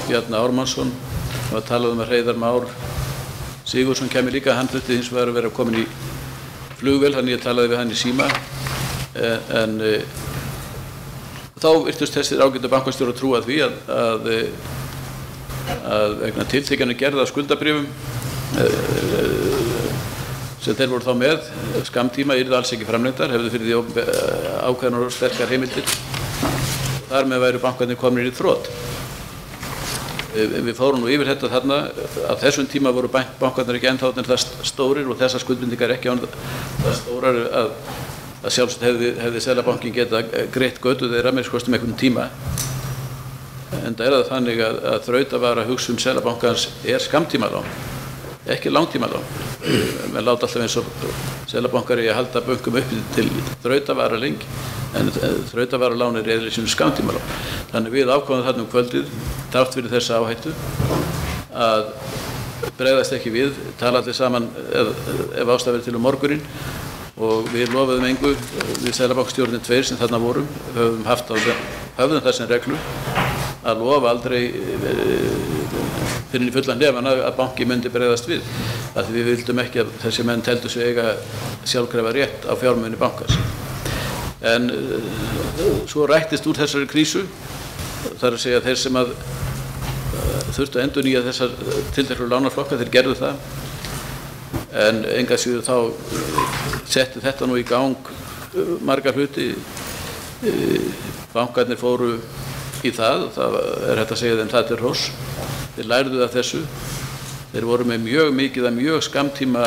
Bjarni Ármannsson og talaði að Hreiðar Már Sigurðsson kemur líka, hann þurfti hins vegar að vera komin í flugvél, þannig ég talaði við hann í síma, en þá virtust þessir ágætu bankastjórar trúa því að vegna tiltekinu gerða skuldabréfum sem þeir voru þá með skammtíma yrðu alls ekki framlengdar, hefðu fyrir því ákveðnar og sterkar heimildir, þar með væru bankarnir komnir í þrot. Við fórum nú yfir þetta þarna, að þessum tíma voru bankarnir ekki ennþá það stórir og þessar skuldbindingar ekki það stórar að sjálfsagt hefði Seðlabankinn geta greitt götu þeirra með skostum einhvern tíma. Enda það þannig að þrautavara hugsun Seðlabankans skammtímalán, ekki langtímalán. Menn láta alltaf eins og Seðlabankar í að halda bönkum uppi til þrautavara lengi, en þrautavaralán eðli sínu skammtímalán. Þannig við ákváðum þarna kvöldið, þrátt fyrir þessa áhættu, að bregðast ekki við, tala allir saman ef ástæða verið til morguninn, og við lofuðum engu, við Seðlabankastjórarnir tveir sem þarna vorum, höfðum það sem reglu að lofa aldrei fyrir í fullan nefn að banki myndi bregðast við, af því við vildum ekki að þessi menn teldu sig eiga sjálfkrafa rétt á fjármuni bankans. En svo rættist úr þessari krísu, þar að segja þeir sem að þurftu að endurnýja þessar tilteknu lánaflokka, þeir gerðu það, en enga síður þá setti þetta nú í gang margar hluti. Bankarnir fóru í það hægt að segja þeim það til hróss. Þeir lærðu af þessu, þeir voru með mjög skammtíma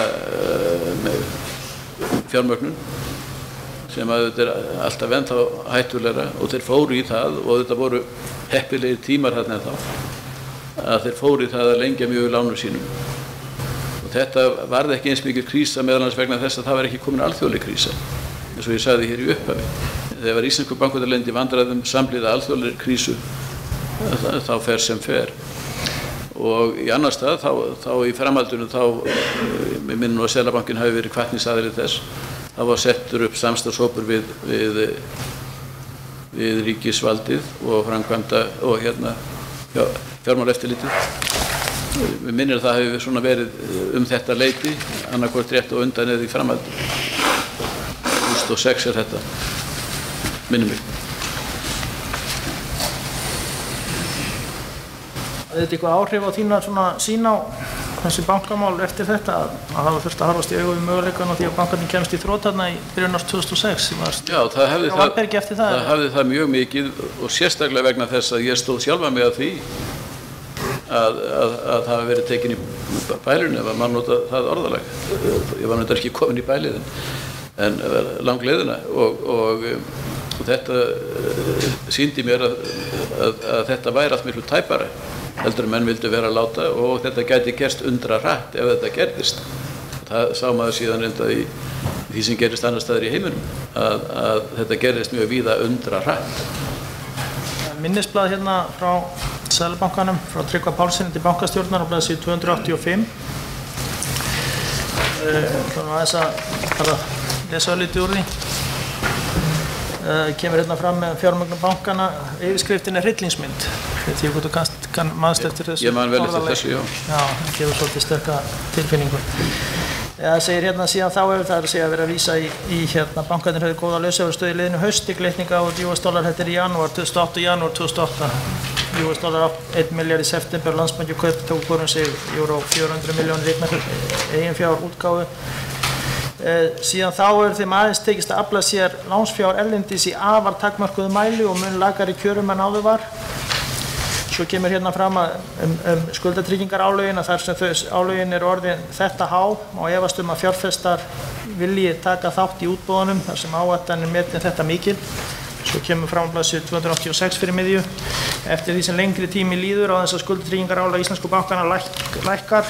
fjármögnun sem að þetta alltaf ennþá hættulegra, og þeir fóru í það, og þetta voru heppilegir tímar þarna ennþá, að þeir fóru í það að lengja mjög í lánum sínum. Og þetta varði ekki eins mikið krísa meðal annars vegna þess að það var ekki komin alþjóðleg krísa, eins og ég sagði hér í upphafi. Þegar íslensku bankarnir lendi í vandræðum samhliða alþjóðlegri krísu, þá fer sem fer. Og í annar stað, þá í framhaldinu, ég minni nú að Seðlabankinn hafi verið hvatningsaðili þess, þá var settur upp samstarfshópur við ríkisvaldið og framkvæmda og fjármálaeftirlitið. Við minnir að það hefur svona verið þetta leyti, annaðhvort rétt og undan eða í framhaldi. 2006 þetta, minnum mig. Er þetta eitthvað áhrif á þína svona sín á þessi bankamál eftir þetta að hafa þurft að horfast í augu við möguleikann á því að bankarnir kemst í þrot þarna í byrjun árs 2006? Já, það hafði það mjög mikið og sérstaklega vegna þess að ég stóð sjálfa mig að því að það hafi verið tekin í bælinu ef að mann nota það orðalag. Ég var náttúrulega ekki komin í bælið en langleiðina og þetta sýndi mér að þetta væri allt miklu tæpara heldur en menn vildu vera að láta og þetta gæti gerst undra hratt ef þetta gerðist. Það sá maður síðan reynda í því sem gerist annar staðar í heiminum að þetta gerðist mjög víða undra hratt. Minnisblað hérna frá Seðlabankanum, frá Tryggva Pálssyni til bankastjórnar á blaðsíðu 285. Þannig að þess að lesa lítið úr því. Kemur hérna fram með fjármögnun bankana, yfirskriftin er hryllingsmynd. Þetta ég hvort þú mannst eftir þessu. Ég man vel eftir þessu, já. Já, það gefur svolítið sterka tilfinningu. Það segir hérna síðan þá hefur það að vera að vísa í hérna bankarnir höfðu góða lausafjárstöðu í liðinu haust í glitninga og US-dollar þetta er í janúar 2008, janúar 2008. US-dollar 1 miljard í september, Landsbanki kaup tók borum sig euro 400 milljónir eigin fjár útgáfu. Síðan þá hefur þeim aðeins tekist að afla sér lánsfjár erlendis í afar takmörkuðu mæli og mun lakari kjörum en áður var. Svo kemur hérna fram skuldatryggingarálögin að þar sem þau álögin eru orðin þetta há og efast að fjárfestar vilji taka þátt í útboðunum þar sem áhættan er metin þetta mikil. Svo kemur fram blaðsíðu 286 fyrir miðju. Eftir því sem lengri tími líður á þess að skuldatryggingarálag íslensku bankana lækkar,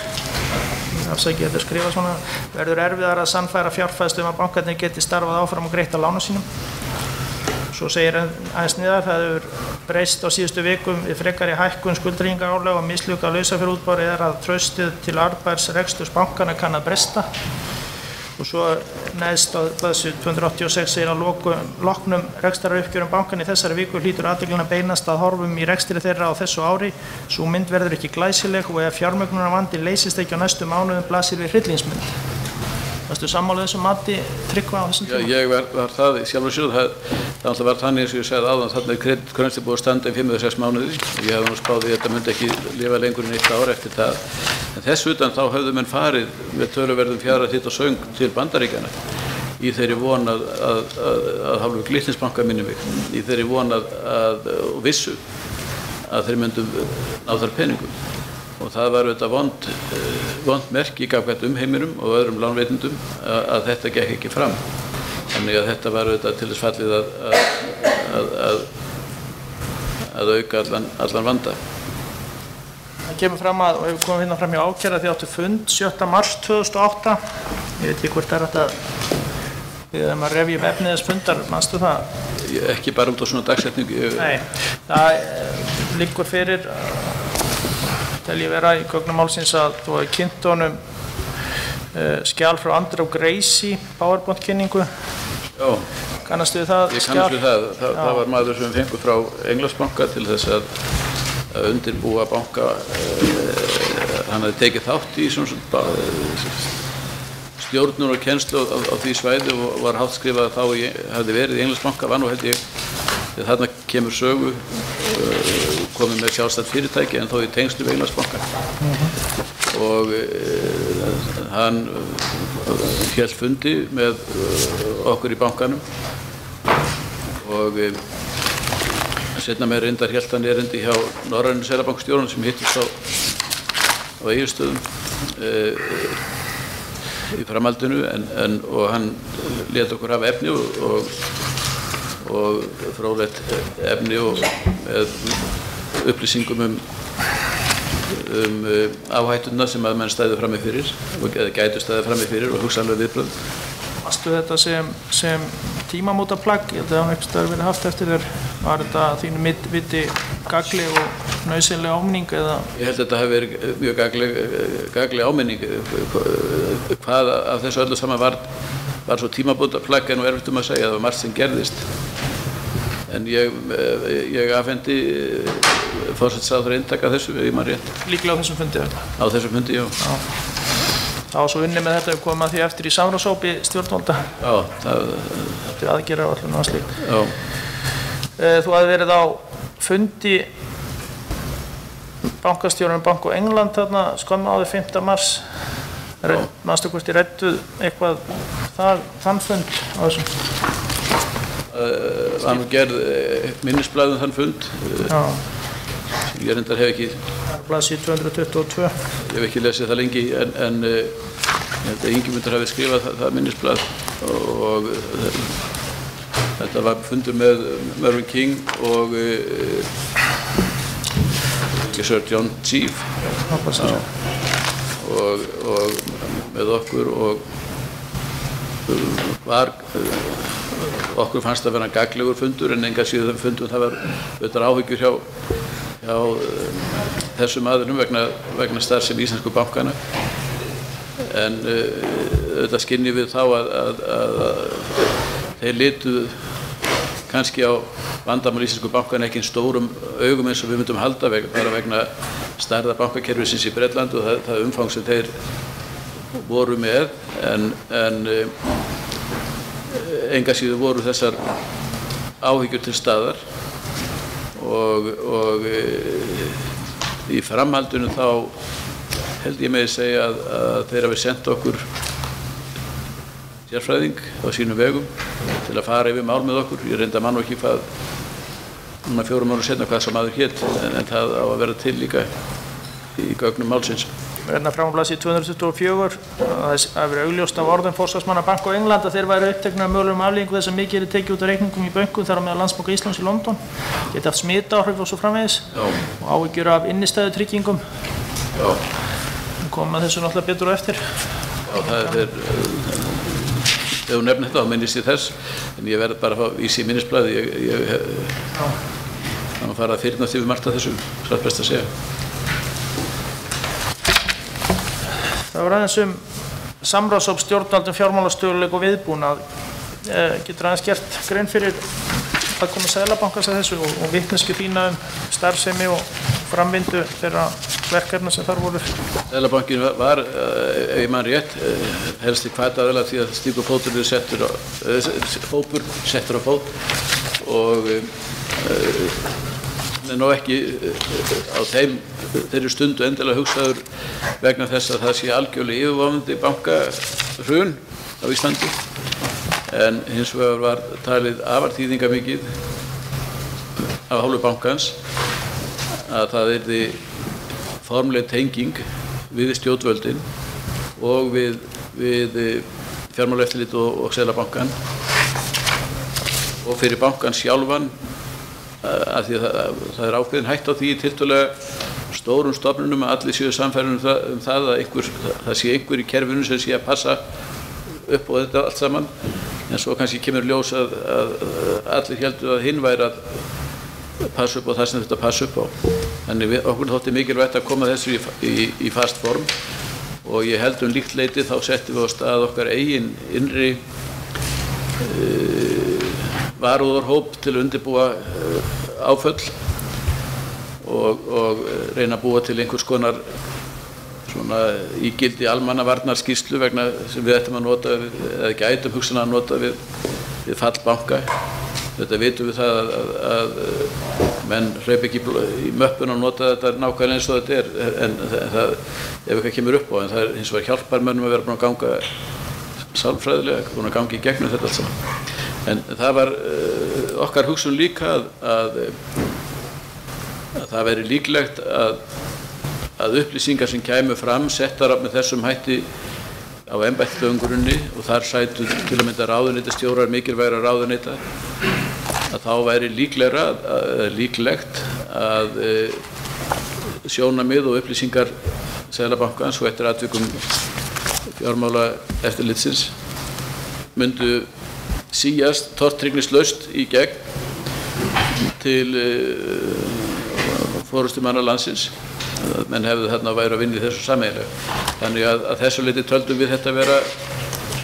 afsækja þetta skrifa svona, verður erfiðar að sannfæra fjárfæðslu að bankarnir geti starfað áfram og greitt á lánum sínum. Svo segir aðeins niðar, það hefur breyst á síðustu vikum við frekari hækkun skuldatryggingarálag og mislukkað lausafjárútboð er að traustið til arðbærs reksturs bankana kann að bresta. Og svo neðst á blaðsíðu 286 segir að loknum rekstraruppgjörum bankanna í þessari viku hlýtur athyglin að beinast að horfum í rekstri þeirra á þessu ári. Sú mynd verður ekki glæsileg og ef fjármögnunarvandi leysist ekki á næstu mánuðum blasir við hryllingsmynd. Varstu sammála þessum mati Tryggva á þessum tíma? Já, ég var það sjálfur sér. Það var þannig eins og ég segði áðan, þarna er kreditkornsti búið að standa 5 eða 6 mánuði. Ég hefði nú spáð því að þetta myndi ekki lifa lengur en 1 ár eftir það. En þess utan þá höfðu menn farið með töluverðum fjara hitt og söng til Bandaríkjanna í þeirri von að hálfu Glitnisbanka minnum mig, í þeirri von og vissu að þeir myndu ná þar peningum. Og það var auðvitað vond merki gagnvart umheiminum og öðrum lánveitendum að þetta gekk ekki fram. Þannig að þetta var auðvitað til þess fallið að auka allan vanda. Það kemur fram og hefur komið hérna fram hjá ákæra því áttu fund 7. mars 2008. Ég veit ekki hvort það er hægt að við erum að rifja upp efnið þess fundar, manstu það? Ekki bara út á svona dagsetningu. Nei, það liggur fyrir tel ég vera í gögnum málsins að þú hefði kynnt honum skjal frá Andrew Gracie, PowerPoint-kynningu. Já. Kannastu við það? Ég kannast við það. Það var maður sem fengur frá Englandsbanka til þess að undirbúa banka. Hann hafði tekið þátt í svona stjórnun og kennslu á því svæði og var hátt skrifað þá hafði verið í Englandsbanka, var nú held ég, þegar þarna kemur sögu komið með sjálfstætt fyrirtæki en þó í tengslu við Englandsbanka. Og hann hélt fundi með okkur í bankanum og seinna með reyndar hélt hann erindi hjá Norrænu Seðlabankastjóranum sem hittist á Egilsstöðum í framhaldinu og hann lét okkur hafa efni og fróðlegt efni og með upplýsingum áhættuna sem að menn stæðu frammi fyrir eða gætu stæðu frammi fyrir og hugsanlega viðbrögð. Varstu þetta sem tímamótaplagg? Ég held að það einhvers staðar verið haft eftir þér. Var þetta þínu viti gagnleg og nauðsynleg áminning eða? Ég held að þetta hafi verið mjög gagnleg áminning. Hvað af þessu öllu saman var svo tímamótaplagg en erfitt að segja, það var margt sem gerðist. En ég afhendi forsætisráðherra inntak af þessu, ef ég man rétt. Líklega á þessum fundi? Á þessum fundi, já. Það var svo unni með þetta, við komum að því eftir í samráðshópi stjórnvalda. Já, Eftir aðgerðaáætlun og slíkt. Já. Þú hafði verið á fundi bankastjórinn Bank of England þarna skömmu áður 5. mars. Manstu hvort ég rædduð eitthvað þann fund á þessum? Það var gerð minnisblaðum þann fund. Já. Ég reyndar hef ekki... Blaðsíðu 222. Ég hef ekki lesið það lengi en ég held að Ingimundur hafi skrifað það minnisblað og þetta var fundur með Mervyn King og Sir John Chief og með okkur og var okkur fannst að vera gagnlegur fundur en enga síðan fundum það var auðvitað áhyggjur hjá þessum aðilum vegna starfsemi íslensku bankana en auðvitað skynni við þá að þeir litu kannski á vandamál íslensku bankana ekki stórum augum eins og við myndum halda bara vegna stærðar bankakerfisins í Bretland og það umfang sem þeir voru með en enga síður voru þessar áhyggjur til staðar og í framhaldinu þá held ég með að segja að þeir hafi sendt okkur sérfræðing á sínum vegum til að fara yfir mál með okkur. Ég reynda mann og ekki hvað 4 mánuðum seinna hvað sá maður hét en það á að vera til líka í gögnum málsins. Hérna frá blaðsíðu 224 það verið augljóst af orðum forsvarsmanna Bank of England að þeir væru uppteknir af mögulegum afleiðingum þess að mikið er tekið út af reikningum í bönkum þar á meðal Landsbanka Íslands í London geti haft smitaáhrif og svo framvegis og áhyggjur af innistæðutryggingum. Já. Við komum að þessu náttúrulega betur og eftir. Já, það er ef þú nefnir þetta þá minnist ég þess en ég verð bara að vísa í minnisblaði það má fara að fyrirnátt yfir margt af þessu satt best að segja. Það var aðeins samráðshóp stjórnvaldum fjármálastöðugleika og viðbúnað. Getur aðeins gert grein fyrir hvað komið Seðlabankans að þessu og vitneskju þína starfsemi og framvindu þeirra verkefna sem þar voru? Seðlabankinn var, ef ég man rétt, helsti hvataðilega því að slíkur hópur settur á fót og en nú ekki á þeirri stundu endilega hugsaður vegna þess að það sé algjörlega yfirvofandi bankahrun á Íslandi en hins vegar var talið afar þýðingarmikið af hálfu bankans að það yrði formleg tenging við stjórnvöldin og við fjármálaeftirlit og Seðlabankann og fyrir bankann sjálfan af því að það er ákveðin hætt á því í tiltölulega stórum stofnunum að allir séu samfærður um það að það sé einhver í kerfinu sem sé að passa upp á þetta allt saman en svo kannski kemur ljós að allir héldu að hinn væri að passa upp á það sem þetta passa upp á. Þannig okkur þótti mikilvægt að koma þessu í fast form og ég held líkt leyti þá settum við á stað okkar eigin innri varúðarhóp til að undirbúa áföll og reyna að búa til einhvers konar svona ígildi almannavarnarskýrslu vegna sem við ættum að nota eða gætum hugsanlega að nota við fall banka. Þetta vitum við það að menn hlaupa ekki í möppun og nota þetta nákvæmlega eins og þetta en það ef eitthvað kemur upp á en það er hins vegar hjálpar mönnum að vera búin að ganga sálfræðilega, búin að ganga í gegnum þetta allt saman. En það var okkar hugsun líka að það veri líklegt að upplýsingar sem kæmu fram settar með þessum hætti á embættilegum grunni og þar sætu til að mynda ráðuneytisstjórar mikilvægra ráðuneyta að þá væri líklegt að sjónarmið og upplýsingar Seðlabankans og eftir atvikum fjármálaeftirlitsins myndu síast tortryggnislaust í gegn til forystumanna landsins að menn hefðu þarna væri að vinna í þessu sameiginlega. Þannig að þessu leyti töldum við þetta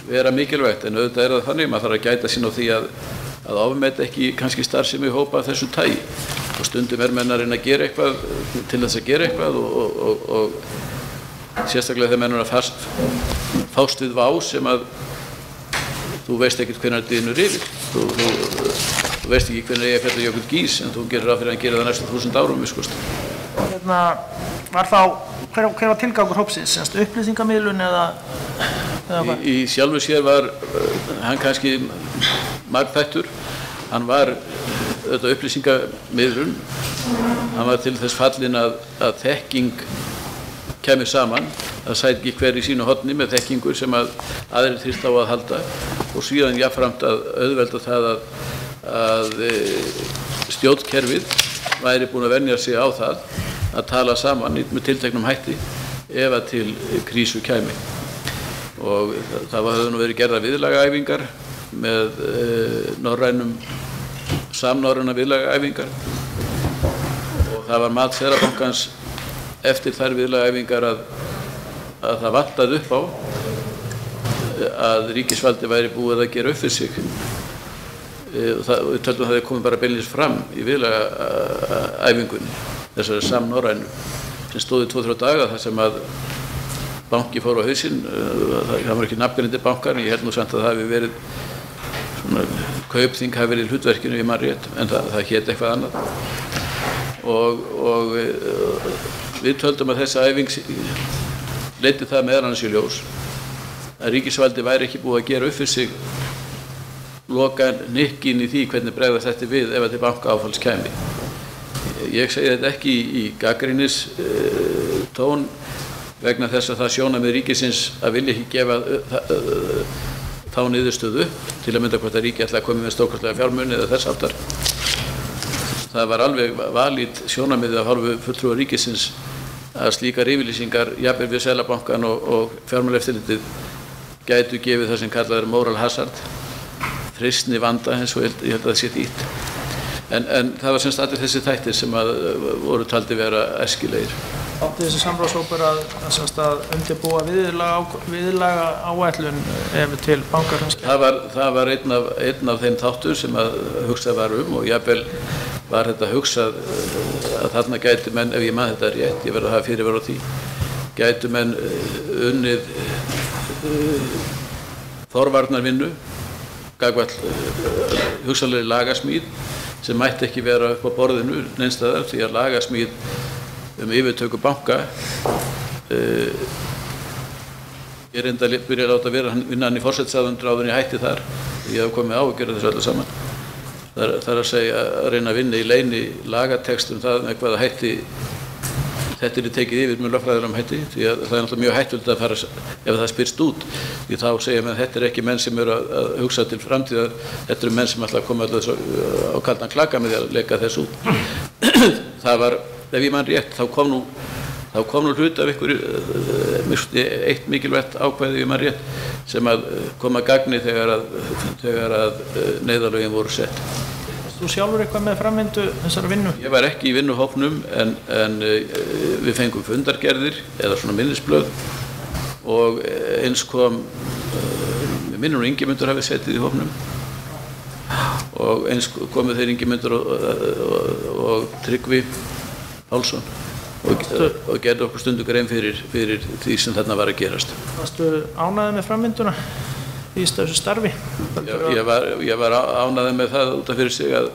vera mikilvægt en auðvitað er það þannig maður þarf að gæta sín á því að ofmeta ekki kannski starfsemi hópa af þessu tagi og stundum menn að reyna að gera eitthvað til þess að gera eitthvað og sérstaklega þegar menn eru að fást við vá sem að þú veist ekkert hvenær dynur yfir. Þú veist ekki hvenær Eyjafjallajökull gýs, en þú gerir ráð fyrir að gera það næstu 1000 árum, viskost. Var þá, hver var tilgangur hópsins? Upplýsingamiðlun eða hvað? Í sjálfu sér var hann kannski margþættur. Hann var upplýsingamiðlun. Hann var til þess fallinn að þekking kemur saman, að sæti ekki hver í sínu horni með þekkingu sem að aðrir þyrftu á að halda, og síðan jafnframt að auðvelda það að stjórnkerfið væri búin að venja sig á það að tala saman með tilteknum hætti ef að til krísu kæmi. Og það höfðu nú verið gerðar viðlagaæfingar með samnorrænar viðlagaæfingar, og það var mat Seðlabankans eftir þær viðlagaæfingar að það vantaði upp á að ríkisvaldi væri búið að gera upp fyrir sig. Við töldum að það komið bara beinlínis fram í viðlagaæfingunni, þessari samnorrænu, sem stóði 2-3 daga þar sem að banki fór á hausinn. Það var ekki nafngreindir bankar, en ég held nú samt að það hafi verið Kaupþing hafi verið í hlutverkinu, ég man rétt, en það hét eitthvað annað. Og við töldum að þessi æfing leiddi það meðal annars í ljós að ríkisvaldi væri ekki búið að gera upp fyrir sig loka nikkin í því hvernig bregðast þetta við ef þetta bankaáfalls kæmi. Ég segi þetta ekki í gagnrýnis tón vegna þess að það sjónarmið ríkisins að vilja ekki gefa þá niðurstöðu til að mynda hvort að ríki ætla að koma með stórkostlega fjármuni eða þess háttar. Það var alveg valid sjónarmiðið af hálfu fulltrúa ríkisins að slíkar yfirlýsingar, jafnvel við Seðlabankann og fjármálaeftirlitið, gætu gefið það sem kallað er moral hazard, freistni vanda, eins og ég held að það sé þýtt. En það var semst allir þessi þættir sem voru taldir vera æskilegir. Átti þessi samráðshópur að undirbúa viðlaga áætlun ef til bankar kannski? Það var einn af þeim þáttur sem að hugsað var og jafnvel var þetta hugsað að þarna gætu menn, ef ég man þetta rétt, ég verð að hafa fyrirvara á því, gætu menn unnið forvarnarvinnu gagnvart hugsanlegri lagasmíð sem mætti ekki vera upp á borðinu neins staðar, því að lagasmíð yfirtöku banka ég reyndi að byrja að láta vinna hann í forsætisráðuneytinu áður en ég hætti þar. Ég hef komið á að gera þessu öllu saman. Það er að segja að reyna að vinna í leyni lagatekstum það með hvaða hætti þetta er tekið yfir með lögfræðilegum hætti, því að það er náttúrulega mjög hættulegt að fara ef það spyrst út, því þá segja menn þetta er ekki menn sem eru að hugsa til framtíðar, þetta eru menn sem ætla að koma alltaf á kaldan klaka með því að leika þess út. Það var, ef ég man rétt, þá kom nú hluti af eitt mikilvægt ákvæði, ef ég man rétt, sem að koma að gagni þegar að neyðarlögin voru sett. Þú sjálfur eitthvað með framvindu þessara vinnu? Ég var ekki í vinnuhópnum, en við fengum fundargerðir eða svona minnisblöð, og eins kom minnur og Ingimundur hafið setið í hópnum, og eins komu þeir Ingimundur og Tryggvi Pálsson og gerði okkur stundu grein fyrir því sem þarna var að gerast. Varstu ánægður með framvinduna í þessu starfi? Ég var ánægður með það út af fyrir sig að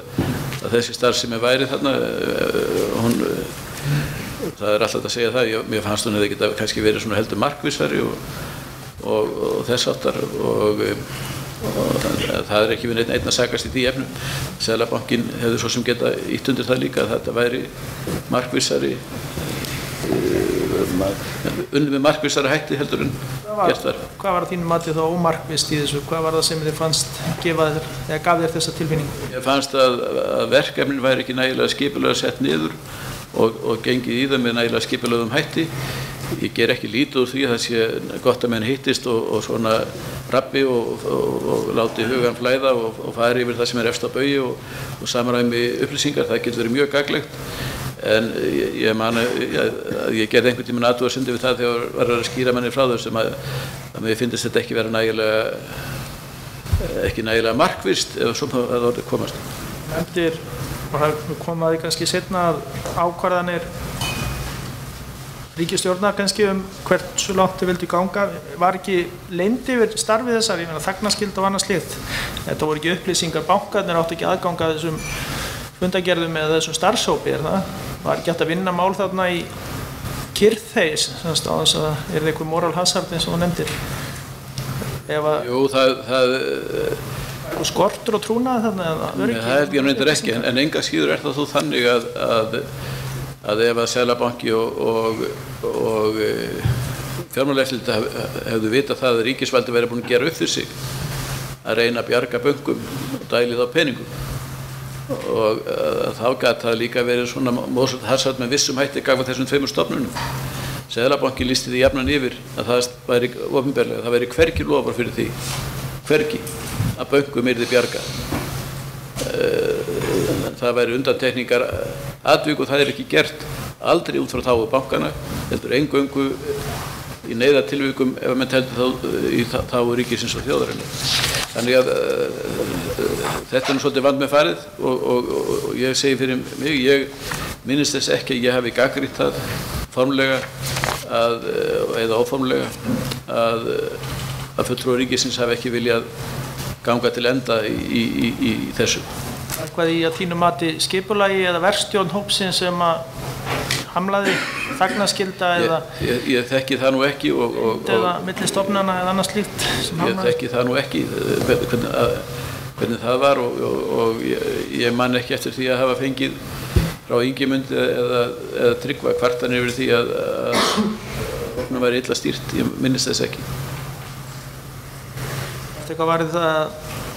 þessi starfsemi væri þarna. Það er alltaf að segja það. Mér fannst hún hefði geta kannski verið svona heldur markvissari og þess áttar, og það er ekki verið einn að sakast í því efnum. Seðlabankinn hefði svo sem geta ítt undir það líka að þetta væri markvissari, unnið með markvissari hætti heldur en gert var. Hvað var þínu mati þá ómarkvisst í þessu? Hvað var það sem þið fannst gaf þér þessa tilfinningu? Ég fannst að verkefnin væri ekki nægilega skipulega sett niður og gengið í það með nægilega skipulegum hætti. Ég ger ekki lítið úr því að það sé gott að menn hittist og svona rabbi og láti hugan flæða og fari yfir það sem er efst á baugi og samræmi upplýsingar. Það getur verið mjög gagnlegt, en ég man að ég gerði einhvern tímann athugasemd við það þegar var að skýra manni frá þessum að mér finnst þetta ekki vera nægilega markvisst ef svo að orðið komast. Nefndir, og það komaði kannski seinna að ákvarðanir ríkisstjórnar kannski hversu langt þið vildi ganga. Var ekki leynd yfir starfið þessar, ég meina þagnarskylda og annað slíkt. Þetta voru ekki upplýsingar, bankarnir áttu ekki aðgang að þessum fundagerðum eða þessum starfshópi, það? Var ekki hægt að vinna mál þarna í kyrrþeis, á þess að það eitthvað moral hazard eins og þú nefndir? Jú, það skortur og trúnaði þarna eða öryggi? Það held ég reyndar ekki, en enga síður það þó þannig að ef að Seðlabanki og fjármálaeftirlitið hefðu vitað það að ríkisvaldi verið búin að gera upp fyrir sig að reyna að bjarga bönkum og dælið á peningum og þá gat það líka verið svona moral hazard með vissum hætti gagnvart þessum tveimur stofnunum. Seðlabanki lýsti því jafnan yfir að það væri opinberlega, það væri hvergi lofar fyrir því, hvergi að bönkum yrði bjargað. Það væri undantekningar atvik og það ekki gert aldrei út frá þágu bankana, heldur eingöngu í neyðartilvikum ef menn teldu þá í þágu ríkisins og þjóðarinnar. Þannig að þetta nú svolítið vand með farið og ég segi fyrir mig, ég minnist þess ekki að ég hafi gagnrýnt það formlega eða óformlega að fulltrúar ríkisins hafi ekki viljað ganga til enda í þessu. Eitthvað í að þínu mati skipulagi eða verkstjórn hópsins sem að hamlaði þagnarskylda eða ég þekki það nú ekki eða milli stofnana eða annað slíkt ég þekki það nú ekki hvernig það var og ég man ekki eftir því að hafa fengið frá Ingimund eða Tryggva kvartanir yfir því að hópnum væri illa stýrt, ég minnist þess ekki. Eitthvað var það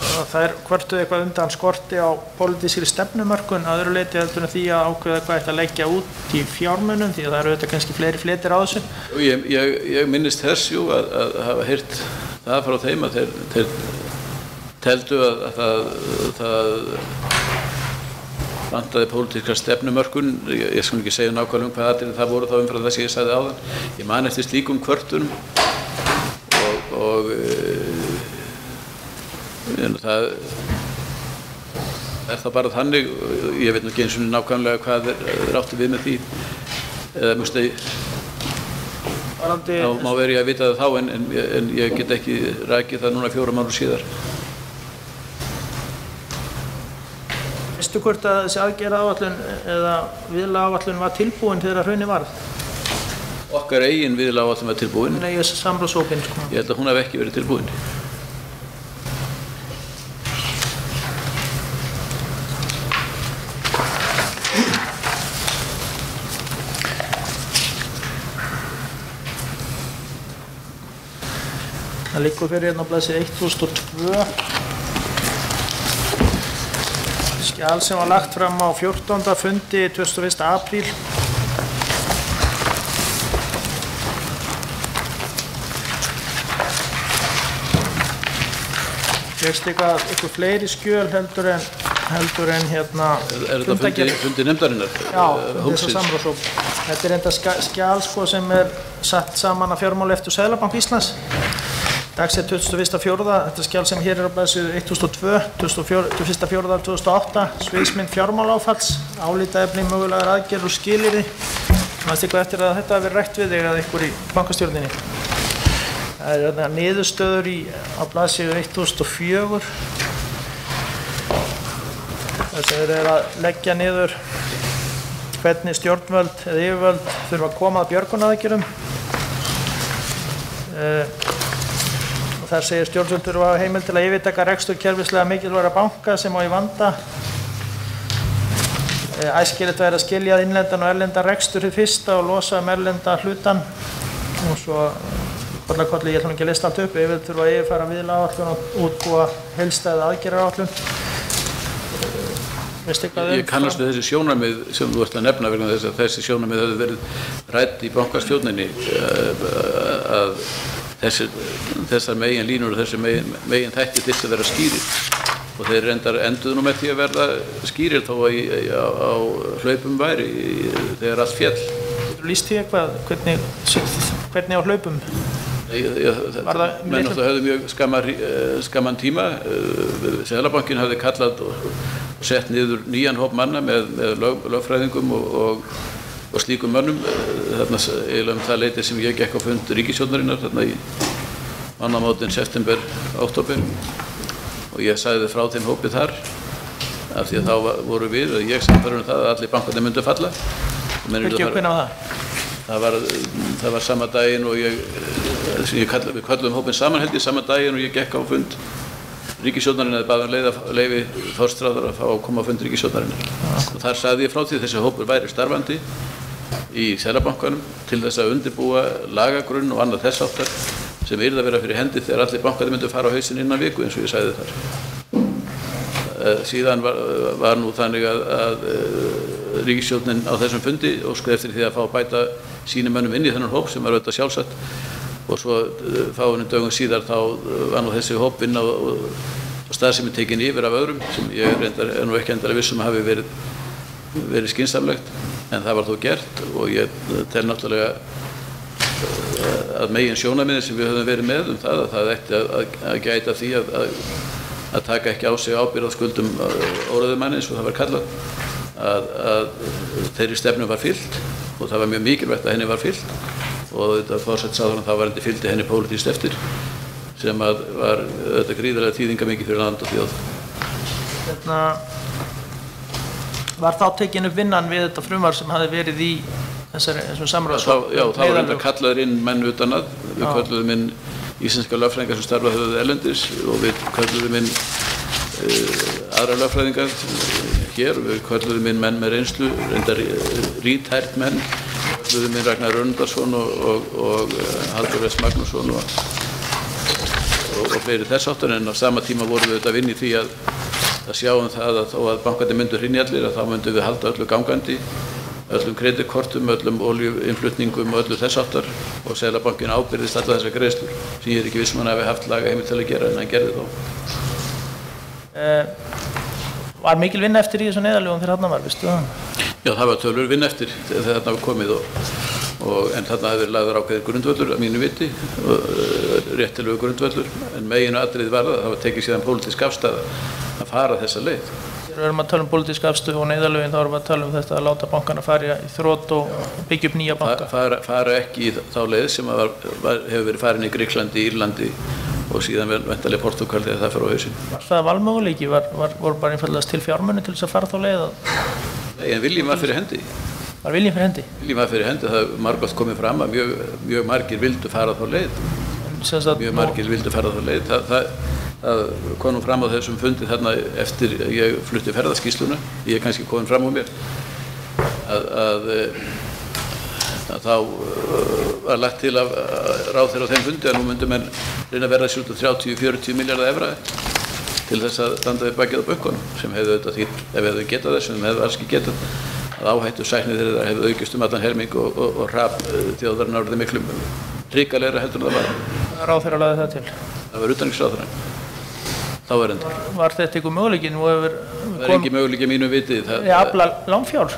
að þær kvörtuðu eitthvað undan skorti á pólitískri stefnumörkun að öðru leyti heldur en því að ákveða hvað ætti að leggja út í fjármunum því að það eru auðvitað kannski fleiri fletir á þessu. Ég minnist þess að hafa heyrt það frá þeim að þeir teldu að það vantaði pólitískra stefnumörkun. Ég skal ekki segja nákvæmlega hvað atriði það voru þá umfram þess að ég sagði áðan. Ég man eftir slíkum kvörtunum og það það bara þannig, ég veit nú ekki eins og nákvæmlega hvað átti við með því eða mjög þá má veri að vita það þá en ég get ekki rækið það núna 4 mánuð síðar. Veistu hvort að þessi aðgerðaáætlun eða viðlagaáætlun var tilbúin þegar hrunið varð? Okkar eigin viðlagaáætlun var tilbúin. Nei, þessi samráðshópinn sko. Ég held að hún hafi ekki verið tilbúin. Það liggur fyrir hérna á blaðsíðu 1002 skjal sem var lagt fram á 14. fundi 21. apríl. Fékkst eitthvað fleiri skjöl heldur en hérna þetta fundi nefndarinnar? Já, þess að samráðshóp. Þetta enda skjal sko sem satt saman af fjármálaeftirlit og Seðlabanka Íslands. Dagsett 21.4. Þetta skjal sem hér á blaðsíðu 1002, 21.4.2008, sviðsmynd fjármálaáfalls, álitaefni, mögulegar aðgerðir og skilyrði. Manstu eitthvað eftir að þetta hafi verið rætt við þig eða ykkur í bankastjórninni? Það er niðurstöður á blaðsíðu 1004. Þess að þeir eru að leggja niður hvernig stjórnvöld eða yfirvöld þurfa að koma að björgunaraðgerðum. Þar segir stjórnvöld þurfa að hafa heimild til að yfirtaka rekstur kerfislega mikilvægra banka sem á í vanda. Æskilegt væri að skilja innlendan og erlendan rekstur hið fyrsta og losa erlenda hlutan. Og svo kolli, ég ætlum ekki að lista allt upp, yfirvöld þurfa að yfirfara viðlagaáætlun og útbúa heildstæða aðgerðaráætlun. Ég kannast við þessi sjónarmið sem þú ert að nefna vegna þess að þessi sjónarmið hefur verið rædd í bankastjórninni að þessar megin línur og þessar megin þættir þyrftu að vera skýrir og þeir enduðu nú með því að verða skýrir þó að á hlaupum væri þegar allt féll. Getur lýst því eitthvað hvernig á hlaupum? Menn höfðu mjög skamman tíma. Seðlabankinn hafði kallað og sett niður nýjan hóp manna með lögfræðingum og og slíkum mönnum þarna eiginlega það leyti sem ég gekk á fund ríkisstjórnarinnar þarna í mánaðamótin september, október og ég sagði frá þeim hópi þar af því að þá voru við og ég sannfærður það að allir bankarnir myndu falla. Hvernig var það? Það var sama daginn og við kölluðum hópinn saman held ég sama daginn og ég gekk á fund ríkisstjórnarinnar eða baðum leyfi forsætisráðherra að fá að koma á fund ríkisstjórnarinnar og þar sagði ég frá því þessi hópur væri starfandi í Seðlabankanum til þess að undirbúa lagagrunn og annað þess áttar sem yrði að vera fyrir hendi þegar allir bankarnir myndu fara á hausinn innan viku eins og ég sagði þar. Síðan var nú þannig að ríkisstjórnin á þessum fundi óskaði eftir því að fá að bæta sínum mönnum inn í þennan hóp sem var auðvitað sjálfsagt og svo fáeinum dögum síðar þá var nú þessi hóp inn á starfsemi tekin yfir af öðrum sem ég reyndar nú ekki endilega viss hafi verið skynsamlegt en það var þó gert og ég tel náttúrulega að megin sjónarmiðin sem við höfum verið með það að það ætti að gæta því að taka ekki á sig ábyrgð á skuldum óreiðumanni eins og það var kallað að þeirri stefnu var fylgt og það var mjög mikilvægt að henni var fylgt og þetta forsætisráðherrann þá varandi fylgdi henni pólitískt eftir sem var þetta gríðarlega þýðingamikið fyrir land og þjóð. Var þá tekin upp vinnan við þetta frumvarp sem hafði verið í þessum samráðs? Já, þá var þetta kallaður inn menn utan að við kölluðum inn íslenska lögfræðingar sem starfað höfðu erlendis og við kölluðum inn aðra lögfræðingar hér og við kölluðum inn menn með reynslu, reyndar rítært menn, kölluðum inn Ragnar Önundarson og Halldór S. Magnússon og fleiri þess áttar en á sama tíma vorum við að vinna í því að sjá það að þó að bankarnir myndu hrynja allir að þá myndum við halda öllu gangandi, öllum kreditkortum, öllum olíuinnflutningum og öllu þess áttar og Seðlabankinn ábyrgðist alla þessar greiðslur sem ég ekki viss um hann hafi haft lagaheimild til að gera en hann gerði þó. Var mikil vinna eftir í þessu neyðarlögum þegar þarna var, vistu það? Já, það var tölur vinna eftir þegar þarna var komið en þarna hefði verið lagður ákveðið grundvöllur að mínu viti, réttilegu grundvöllur en meginu atriði var það var tekið síðan pólitísk afstaða að fara þessa leið. Þegar við erum að tala pólitísk afstöðu og neyðarlögin þá erum við að tala þetta að láta bankana fara í þrot og byggja upp nýja banka. Fara ekki í þá leið sem hefur verið farin í Grikklandi, Írlandi og síðan væntanlega Portúgal þegar það fer á hausinn. Var það valmöguleiki? Voru bara einfaldlega til fjármuni til þess að fara þá leið? Nei, en viljinn var fyrir hendi. Var viljinn fyrir hendi? Viljinn var fyrir hendi, það margótt komið fram að mjög margir vildu fara þá leið. Mjög margir vildu fara þá leið. Það kom nú fram á þessum fundi þarna eftir ég flutti ferðaskýrsluna, ég kannski komin fram á mér, að þá var lagt til af ráðherra á þeim fundi að nú myndu menn reyna að verða sér út af 30-40 milljarða evra til þess að standa við bakið á bönkunum sem hefðu auðvitað þýtt ef við hefðu getað þess sem hefðu alls ekki getað að áhættu sæknir þeirra hefðu aukist allan helming og hrap þjóðarinnar orðið miklum hrikalegra heldur en það var. Ráðherra lagði það til? Það var utanríkisráðherra. Þá var endur. Var þetta eitthvað möguleiki? Það er ekki möguleiki mínu viti. Afla lánsfjár?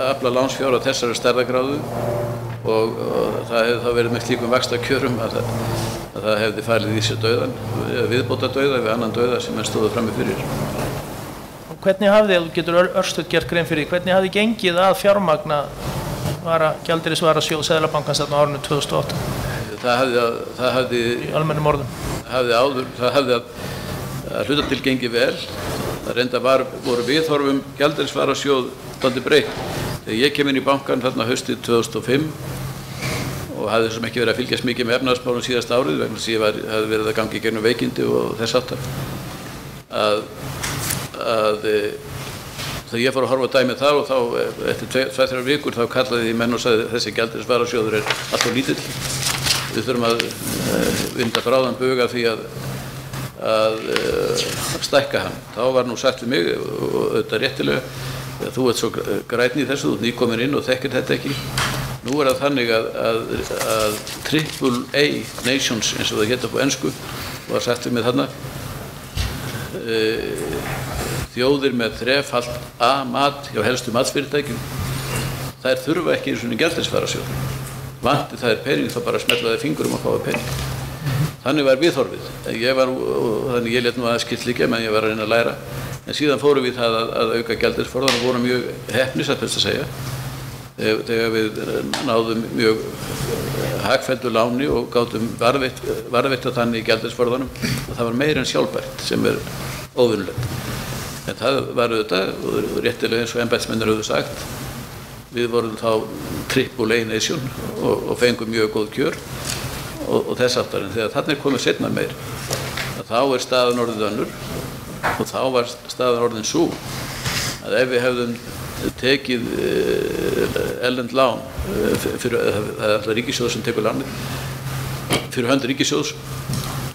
Afla lánsfjár á þessari stærðargráðu og það hefði þá verið með slíkum vaxtakjörum að það hefði falið í sér dauðan, viðbóta dauða við annan dauða sem menn stóðu frammi fyrir. Og hvernig hafði, þú getur örstuð gert grein fyrir því, hvernig hafði gengið að fjármagna gjaldeyrisvarasjóð Seðlabankans þarna á árinu 2008? Það hafði í almennum orðum. Það hafði að hluta til gengið vel. Það reynda voru viðhorfum gjaldeyrisvarasjóð dálítið breytt. Þegar ég kem inn í bankann þarna haustið 2005 og hafði sem ekki verið að fylgjast mikið með efnahagsmálum síðasta árið vegna þess að ég hafði verið að gangi í gegnum veikindi og þess aftar. Þegar ég fór að horfa dæmið þar og þá eftir 2-3 vikur þá kallaði því menn og sagði þessi gjaldeyrisvarasjóður allt of lítill. Við þurfum að vinda bráðan bug af því að stækka hann. Þá var nú sagt við mig og auðvitað réttilega þú ert svo grænn í þessu, þú ert nýkomin inn og þekkir þetta ekki. Nú það þannig að AAA Nations eins og það hétt á ensku var sagt við mig þarna þjóðir með þrefalt A-mat hjá helstu matsfyrirtækjum þær þurfa ekki eins og gjaldeyrisvarasjóð. Vanti það pening þá bara smellaði fingurum og fáið pening. Þannig var viðhorfið. Þannig ég lét nú aðeins skilt líka menn ég var að reyna að læra. En síðan fórum við það að auka gjaldeyrisforðan og vorum mjög heppnir satt best að segja þegar við náðum mjög hagfelldu láni og gátum varðveitt þannig í gjaldeyrisforðanum að það var meira en sjálfbært sem óvinnulegt. En það var auðvitað, og réttilega eins og embættismennir höfðu sagt, við vorum þá AAA nation og fengum mjög góð kjör og þess aftar, en þegar þarna komið seinna meir, þá staðan orðin önnur og þá var staðan orðin sú að ef við hefðum tekið erlend lán fyrir, það alltaf ríkissjóð sem tekur lánið fyrir hönd ríkissjóðs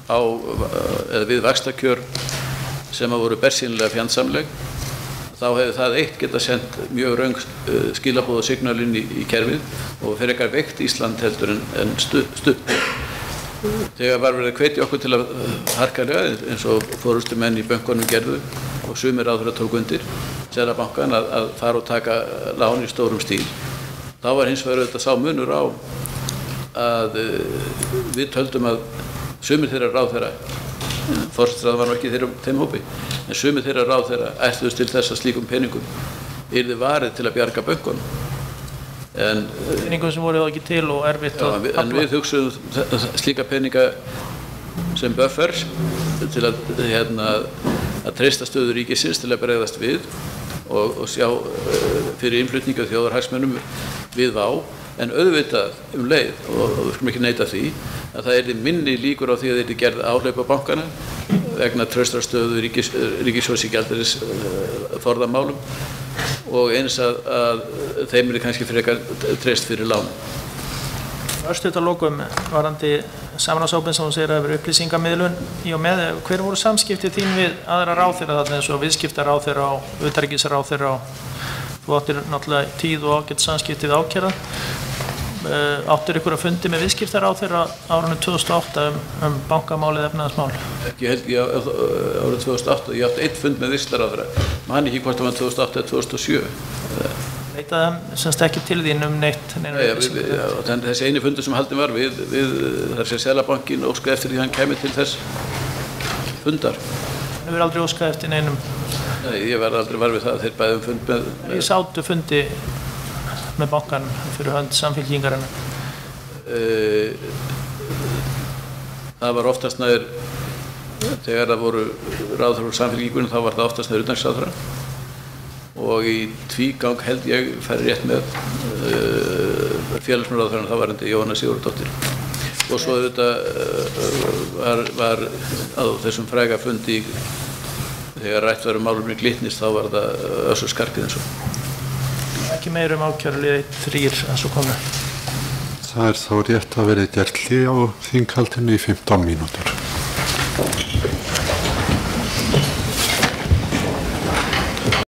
eða við vaxtakjör sem voru bersýnilega fjandsamleg, þá hefði það eitt geta sendt mjög röng skilaboð og signalinn í kerfið og fyrir eitthvað veikt Ísland heldur en stutt. Þegar var verið að hvetja okkur til að harkalega, eins og forystumenn í bönkunum gerðu og sumir ráðherrar tóku undir, Seðlabankann að fara og taka lán í stórum stíl, þá var hins vegar auðvitað sá munur á að við töldum að sumir þeirra ráðherra, forsætisráðherra var nú ekki þeim hópi, en sumir þeirra ráðherra ætluðust til þess að slíkum peningum yrði varið til að bjarga bönkunum. Peningum sem voru þá ekki til og erfitt að afla. En við hugsuðum slíka peninga sem buffers til að treysta stöðu ríkisins til að bregðast við og sjá fyrir innflutningu þjóðarhagsmunum við vá, en auðvitað leið, og við skulum ekki neita því, að það yrði minni líkur á því að það yrði gerð áhlaup á bankana vegna traustrar stöðu ríkissjóðs í gjaldeyrisforðamálum og eins að þeim yrði kannski frekar treyst fyrir lánum. Örstutt að lokum varðandi samráðshópinn sem þú segir að vera upplýsingamiðlun í og með, hver voru samskipti þín við aðra ráðherra þarna eins og viðskiptaráðherra og utanríkisráðherra og þú áttir náttúrulega tíð og ágætt samskipti við ákæra. Áttir ykkur að fundi með viðskiptaráðherra árunum 2008 bankamálið efnahagsmál? Ekki held ég árið 2008, ég átti einn fund með viðskiptaráðherra, man ekki hvort það var 2008 eða 2007. Leitaði hann semst ekki til þín neitt? Þessi eini fundur sem haldinn var við þar sem Seðlabankinn óskaði eftir því hann kæmi til þess fundar. Þú hefur aldrei óskað eftir neinum? Nei, ég var aldrei var við það, þeir bæðum fund með... Ég sátu fundi með bankan fyrir hönd Samfylkingarinnar. Það var oftast nær, þegar það voru ráðherrar úr Samfylkingunni, þá var það oftast nær utanríkisráðherra og í tvígang held ég færi rétt með félagsmálaráðherrann þáverandi Jóhanna Sigurðardóttir. Og svo auðvitað var á þessum fræga fundi þegar rætt var málefni Glitnis, þá var það Össur Skarphéðinsson. Ekki meira ákærulið 3 en svo komið. Það þá rétt að verið gert hlé á þinghaldinu í 15 mínútur.